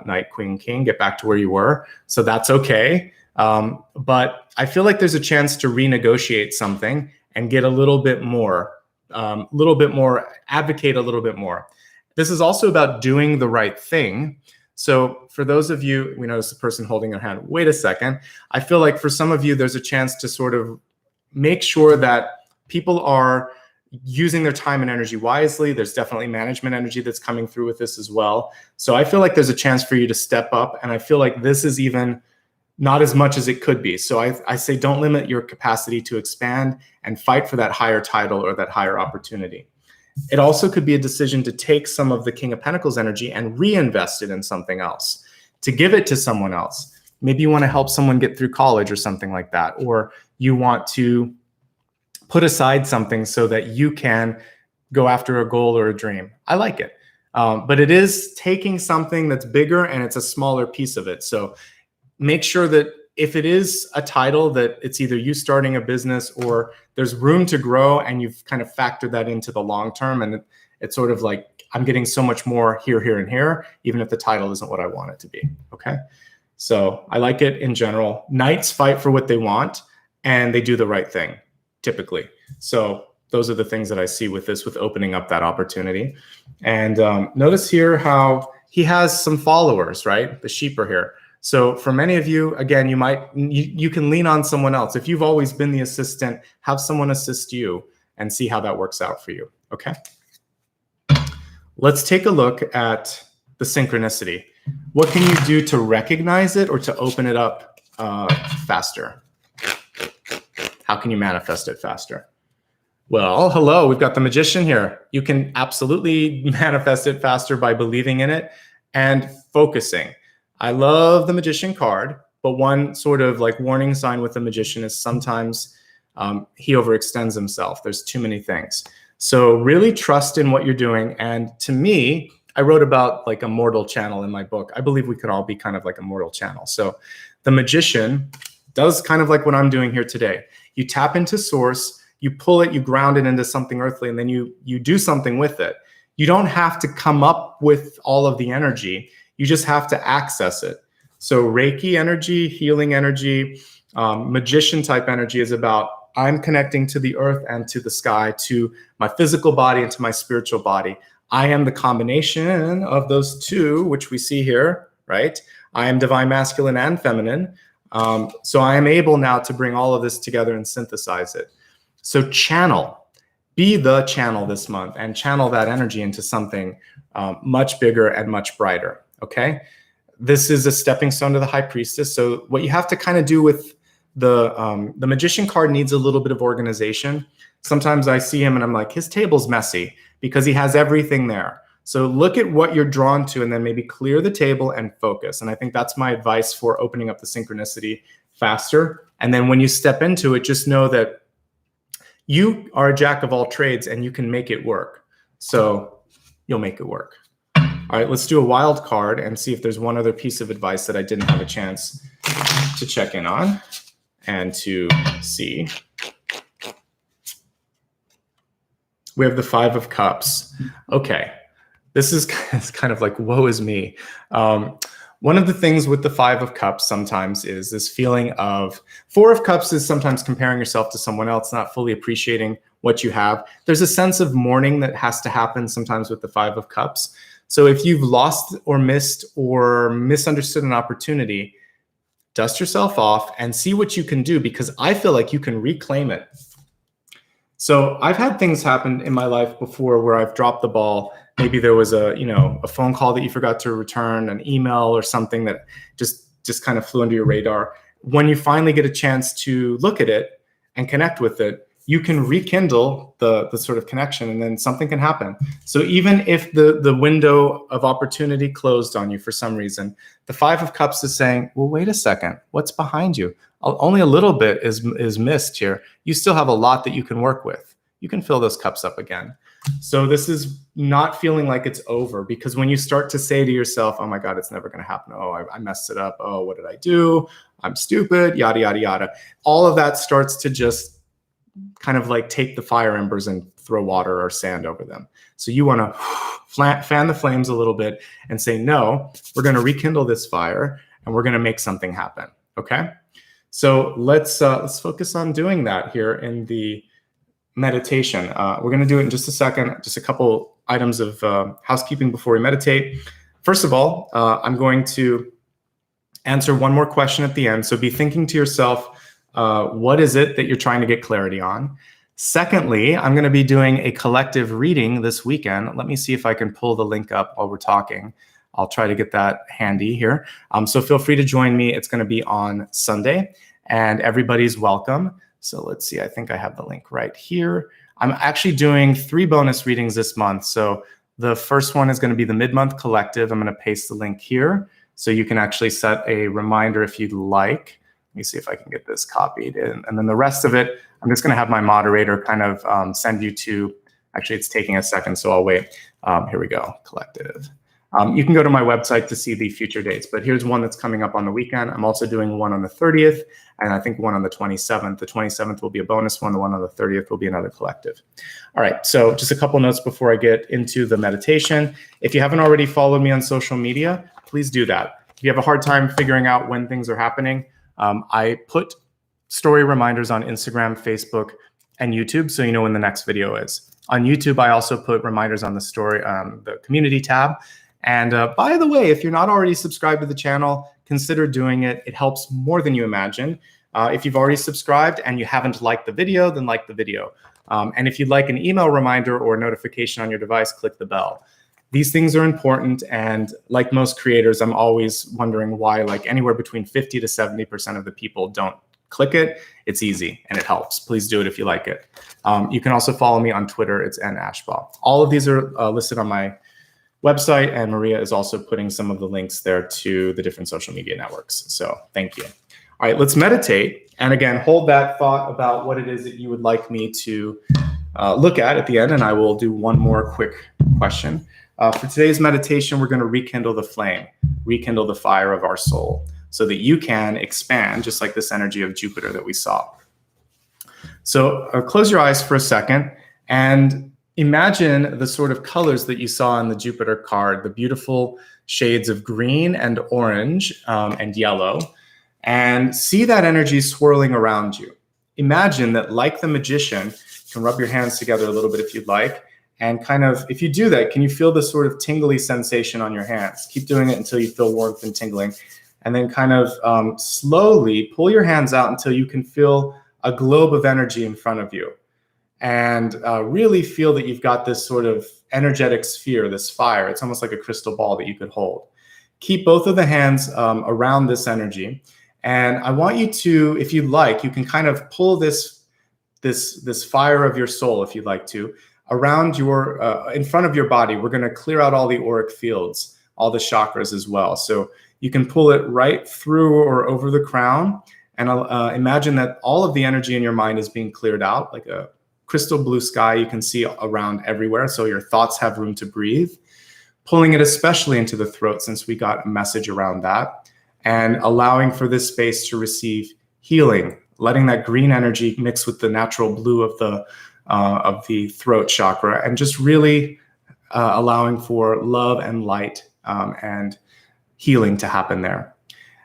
knight, queen, king, get back to where you were. So that's okay. But I feel like there's a chance to renegotiate something and get a little bit more, advocate a little bit more. This is also about doing the right thing. So for those of you, we notice the person holding their hand, wait a second. I feel like for some of you, there's a chance to sort of make sure that people are using their time and energy wisely. There's definitely management energy that's coming through with this as well. So I feel like there's a chance for you to step up. And I feel like this is even not as much as it could be. So I say don't limit your capacity to expand and fight for that higher title or that higher opportunity. It also could be a decision to take some of the King of Pentacles energy and reinvest it in something else, to give it to someone else. Maybe you want to help someone get through college or something like that, or you want to put aside something so that you can go after a goal or a dream. I like it. But it is taking something that's bigger and it's a smaller piece of it. So make sure that if it is a title, that it's either you starting a business or there's room to grow and you've kind of factored that into the long term. And it's sort of like, I'm getting so much more here, here, and here, even if the title isn't what I want it to be. Okay. So I like it in general. Knights fight for what they want and they do the right thing, typically. So those are the things that I see with this, with opening up that opportunity. And notice here how he has some followers, right? The sheep are here. So for many of you, again, you can lean on someone else. If you've always been the assistant, have someone assist you and see how that works out for you. Okay. Let's take a look at the synchronicity. What can you do to recognize it or to open it up faster? How can you manifest it faster? Well, hello, we've got the Magician here. You can absolutely manifest it faster by believing in it and focusing. I love the Magician card, but one sort of like warning sign with the Magician is sometimes he overextends himself. There's too many things. So really trust in what you're doing. And to me, I wrote about like a mortal channel in my book. I believe we could all be kind of like a mortal channel. So the Magician does kind of like what I'm doing here today. You tap into source, you pull it, you ground it into something earthly, and then you do something with it. You don't have to come up with all of the energy. You just have to access it. So Reiki energy, healing energy, magician type energy is about I'm connecting to the earth and to the sky, to my physical body and to my spiritual body. I am the combination of those two, which we see here, right? I am divine masculine and feminine. So I am able now to bring all of this together and synthesize it. So channel, be the channel this month and channel that energy into something much bigger and much brighter. Okay, this is a stepping stone to the High Priestess. So what you have to kind of do with the Magician card needs a little bit of organization. Sometimes I see him and I'm like, his table's messy because he has everything there. So look at what you're drawn to and then maybe clear the table and focus. And I think that's my advice for opening up the synchronicity faster. And then when you step into it, just know that you are a jack of all trades and you can make it work. So you'll make it work. All right, let's do a wild card and see if there's one other piece of advice that I didn't have a chance to check in on and to see. We have the Five of Cups. Okay, this is it's kind of like, woe is me. One of the things with the Five of Cups sometimes is this feeling of, Four of Cups is sometimes comparing yourself to someone else, not fully appreciating what you have. There's a sense of mourning that has to happen sometimes with the Five of Cups. So if you've lost or missed or misunderstood an opportunity, dust yourself off and see what you can do, because I feel like you can reclaim it. So I've had things happen in my life before where I've dropped the ball. Maybe there was a phone call that you forgot to return, an email or something that just kind of flew under your radar. When you finally get a chance to look at it and connect with it, you can rekindle the sort of connection, and then something can happen. So even if the window of opportunity closed on you for some reason, the Five of Cups is saying, well, wait a second, what's behind you? Only a little bit is missed here. You still have a lot that you can work with. You can fill those cups up again. So this is not feeling like it's over, because when you start to say to yourself, oh my God, it's never going to happen. Oh, I messed it up. Oh, what did I do? I'm stupid, yada, yada, yada. All of that starts to just kind of like take the fire embers and throw water or sand over them. So you want to fan the flames a little bit and say, no, we're going to rekindle this fire and we're going to make something happen. Okay. So let's focus on doing that here in the meditation. We're going to do it in just a second. Just a couple items of housekeeping before we meditate. First of all, I'm going to answer one more question at the end. So be thinking to yourself, what is it that you're trying to get clarity on? Secondly, I'm going to be doing a collective reading this weekend. Let me see if I can pull the link up while we're talking. I'll try to get that handy here. So feel free to join me. It's going to be on Sunday, and everybody's welcome. So let's see. I think I have the link right here. I'm actually doing 3 bonus readings this month. So the first one is going to be the mid-month collective. I'm going to paste the link here so you can actually set a reminder if you'd like. Let me see if I can get this copied. And then the rest of it, I'm just going to have my moderator kind of send you to, actually it's taking a second, so I'll wait. Here we go, collective. You can go to my website to see the future dates, but here's one that's coming up on the weekend. I'm also doing one on the 30th, and I think one on the 27th. The 27th will be a bonus one. The one on the 30th will be another collective. All right, so just a couple notes before I get into the meditation. If you haven't already followed me on social media, please do that. If you have a hard time figuring out when things are happening, I put story reminders on Instagram, Facebook, and YouTube, so you know when the next video is. On YouTube, I also put reminders on the story, the community tab. And by the way, if you're not already subscribed to the channel, consider doing it. It helps more than you imagine. If you've already subscribed and you haven't liked the video, then like the video. And if you'd like an email reminder or notification on your device, click the bell. These things are important, and like most creators, I'm always wondering why like anywhere between 50 to 70% of the people don't click it. It's easy and it helps. Please do it if you like it. You can also follow me on Twitter. It's @Ashbaugh. All of these are listed on my website, and Maria is also putting some of the links there to the different social media networks. So thank you. All right, let's meditate. And again, hold that thought about what it is that you would like me to look at the end, and I will do one more quick question. For today's meditation, we're going to rekindle the flame, rekindle the fire of our soul, so that you can expand, just like this energy of Jupiter that we saw. So close your eyes for a second and imagine the sort of colors that you saw in the Jupiter card, the beautiful shades of green and orange and yellow, and see that energy swirling around you. Imagine that, like the magician, you can rub your hands together a little bit if you'd like, and kind of, if you do that, can you feel this sort of tingly sensation on your hands? Keep doing it until you feel warmth and tingling, and then kind of slowly pull your hands out until you can feel a globe of energy in front of you. And really feel that you've got this sort of energetic sphere, this fire. It's almost like a crystal ball that you could hold. Keep both of the hands around this energy. And I want you to, if you'd like, you can kind of pull this fire of your soul, if you'd like to, around your, in front of your body. We're going to clear out all the auric fields, all the chakras as well. So you can pull it right through or over the crown, and imagine that all of the energy in your mind is being cleared out, like a crystal blue sky you can see around everywhere, so your thoughts have room to breathe. Pulling it especially into the throat, since we got a message around that, and allowing for this space to receive healing, letting that green energy mix with the natural blue of of the throat chakra, and just really allowing for love and light and healing to happen there.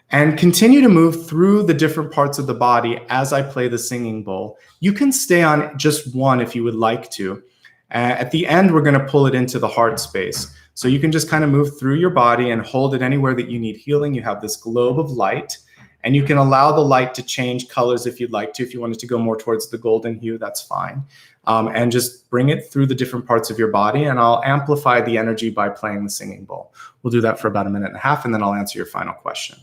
And continue to move through the different parts of the body as I play the singing bowl. You can stay on just one if you would like to. At the end, we're going to pull it into the heart space. So you can just kind of move through your body and hold it anywhere that you need healing. You have this globe of light, and you can allow the light to change colors if you'd like to. If you wanted to go more towards the golden hue, that's fine. And just bring it through the different parts of your body, and I'll amplify the energy by playing the singing bowl. We'll do that for about 1.5 minutes, and then I'll answer your final question.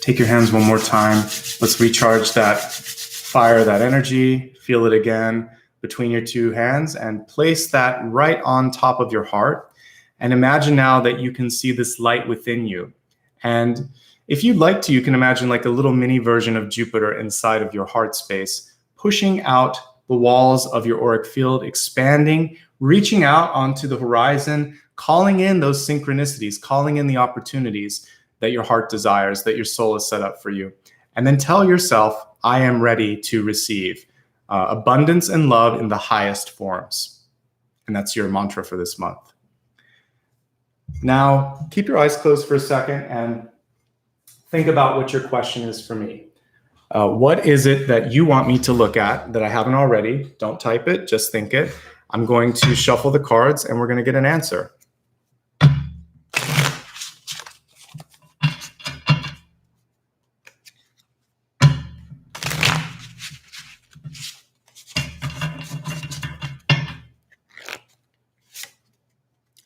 Take your hands one more time. Let's recharge that fire, that energy. Feel it again between your two hands and place that right on top of your heart. And imagine now that you can see this light within you. And if you'd like to, you can imagine like a little mini version of Jupiter inside of your heart space, pushing out the walls of your auric field, expanding, reaching out onto the horizon, calling in those synchronicities, calling in the opportunities that your heart desires, that your soul is set up for you. And then tell yourself, I am ready to receive abundance and love in the highest forms. And that's your mantra for this month. Now, keep your eyes closed for a second and think about what your question is for me. What is it that you want me to look at that I haven't already? Don't type it, just think it. I'm going to shuffle the cards and we're going to get an answer.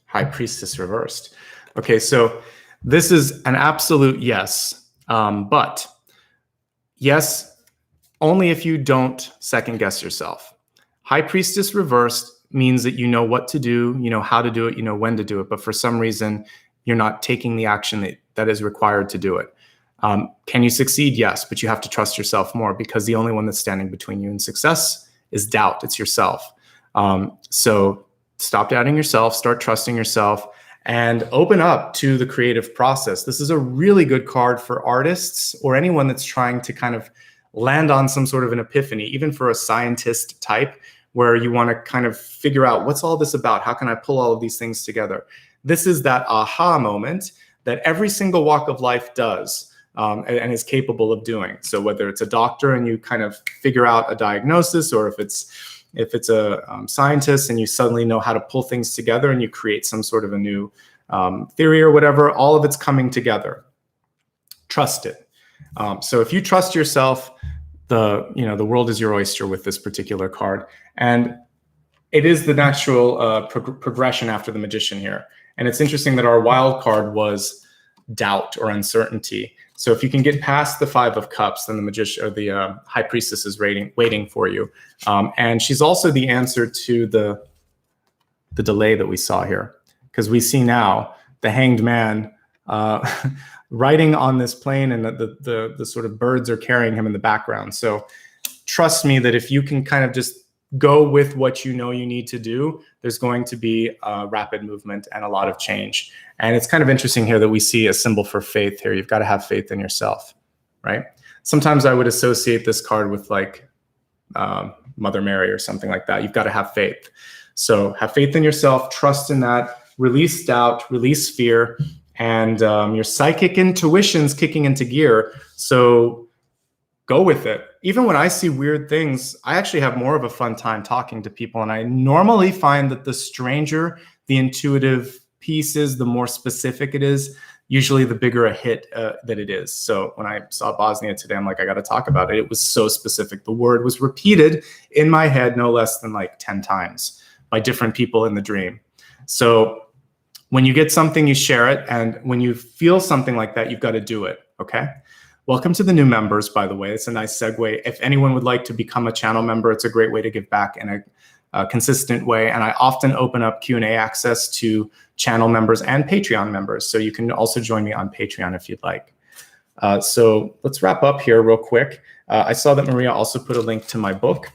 High Priestess reversed. Okay, so this is an absolute yes, but yes, only if you don't second guess yourself. High Priestess reversed means that you know what to do, you know how to do it, you know when to do it, but for some reason, you're not taking the action that is required to do it. Can you succeed? Yes, but you have to trust yourself more because the only one that's standing between you and success is doubt. It's yourself. So stop doubting yourself, start trusting yourself, and open up to the creative process. This is a really good card for artists or anyone that's trying to kind of land on some sort of an epiphany, even for a scientist type, where you want to kind of figure out what's all this about? How can I pull all of these things together? This is that aha moment that every single walk of life does and is capable of doing. So whether it's a doctor and you kind of figure out a diagnosis, or if it's a scientist and you suddenly know how to pull things together and you create some sort of a new theory or whatever, all of it's coming together. Trust it. So if you trust yourself, the world is your oyster with this particular card. And it is the natural progression after the Magician here. And it's interesting that our wild card was doubt or uncertainty. So if you can get past the 5 of Cups, then the Magician or the High Priestess is waiting for you. And she's also the answer to the delay that we saw here, because we see now the Hanged Man riding on this plane, and the sort of birds are carrying him in the background. So trust me that if you can kind of just go with what you know you need to do, there's going to be rapid movement and a lot of change. And it's kind of interesting here that we see a symbol for faith here. You've got to have faith in yourself, right? Sometimes I would associate this card with like Mother Mary or something like that. You've got to have faith. So have faith in yourself, trust in that, release doubt, release fear, and your psychic intuition's kicking into gear. So go with it. Even when I see weird things, I actually have more of a fun time talking to people. And I normally find that the stranger the intuitive piece is, the more specific it is, usually the bigger a hit that it is. So when I saw Bosnia today, I'm like, I got to talk about it. It was so specific. The word was repeated in my head no less than like 10 times by different people in the dream. So when you get something, you share it. And when you feel something like that, you've got to do it. Okay. Welcome to the new members, by the way. It's a nice segue. If anyone would like to become a channel member, it's a great way to give back in a consistent way. And I often open up Q&A access to channel members and Patreon members. So you can also join me on Patreon if you'd like. So let's wrap up here real quick. I saw that Maria also put a link to my book.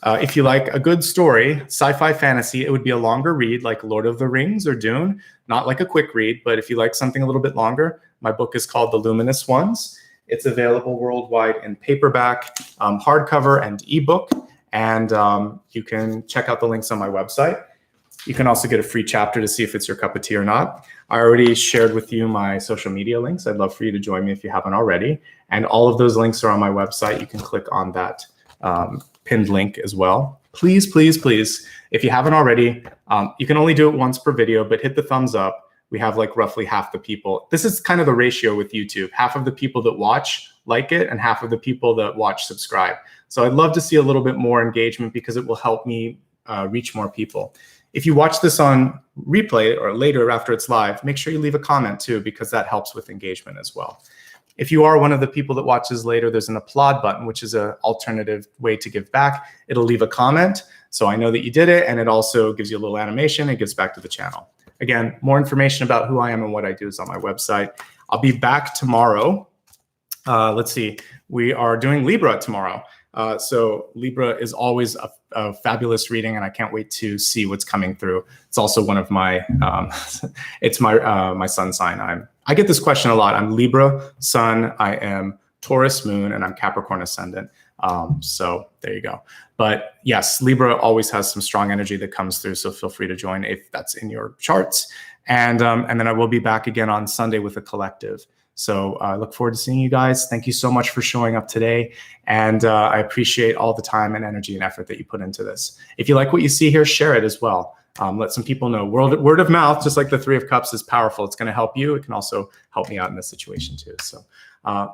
If you like a good story, sci-fi fantasy, it would be a longer read like Lord of the Rings or Dune, not like a quick read, but if you like something a little bit longer, my book is called The Luminous Ones. It's available worldwide in paperback, hardcover, and ebook. And you can check out the links on my website. You can also get a free chapter to see if it's your cup of tea or not. I already shared with you my social media links. I'd love for you to join me if you haven't already. And all of those links are on my website. You can click on that pinned link as well. Please, please, please, if you haven't already, you can only do it once per video, but hit the thumbs up. We have like roughly half the people. This is kind of the ratio with YouTube. Half of the people that watch like it and half of the people that watch subscribe. So I'd love to see a little bit more engagement because it will help me reach more people. If you watch this on replay or later after it's live, make sure you leave a comment too, because that helps with engagement as well. If you are one of the people that watches later, there's an applaud button, which is an alternative way to give back. It'll leave a comment, so I know that you did it, and it also gives you a little animation and gives back to the channel. Again, more information about who I am and what I do is on my website. I'll be back tomorrow. Let's see, we are doing Libra tomorrow. So Libra is always a fabulous reading, and I can't wait to see what's coming through. It's also one of my, it's my sun sign. I get this question a lot. I'm Libra sun, I am Taurus moon, and I'm Capricorn ascendant. So there you go. But yes, Libra always has some strong energy that comes through. So feel free to join if that's in your charts. And then I will be back again on Sunday with a collective. So I look forward to seeing you guys. Thank you so much for showing up today. And I appreciate all the time and energy and effort that you put into this. If you like what you see here, share it as well. Let some people know. Word of mouth, just like the Three of Cups, is powerful. It's going to help you. It can also help me out in this situation too. So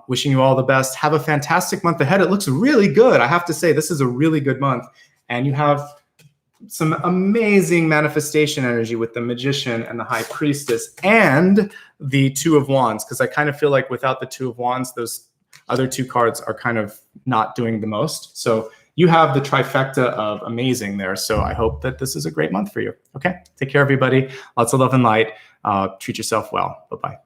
wishing you all the best. Have a fantastic month ahead. It looks really good. I have to say, this is a really good month. And you have some amazing manifestation energy with the Magician and the High Priestess and the Two of Wands, because I kind of feel like without the Two of Wands, those other two cards are kind of not doing the most. So you have the trifecta of amazing there. So I hope that this is a great month for you. Okay, take care, everybody. Lots of love and light. Treat yourself well. Bye-bye.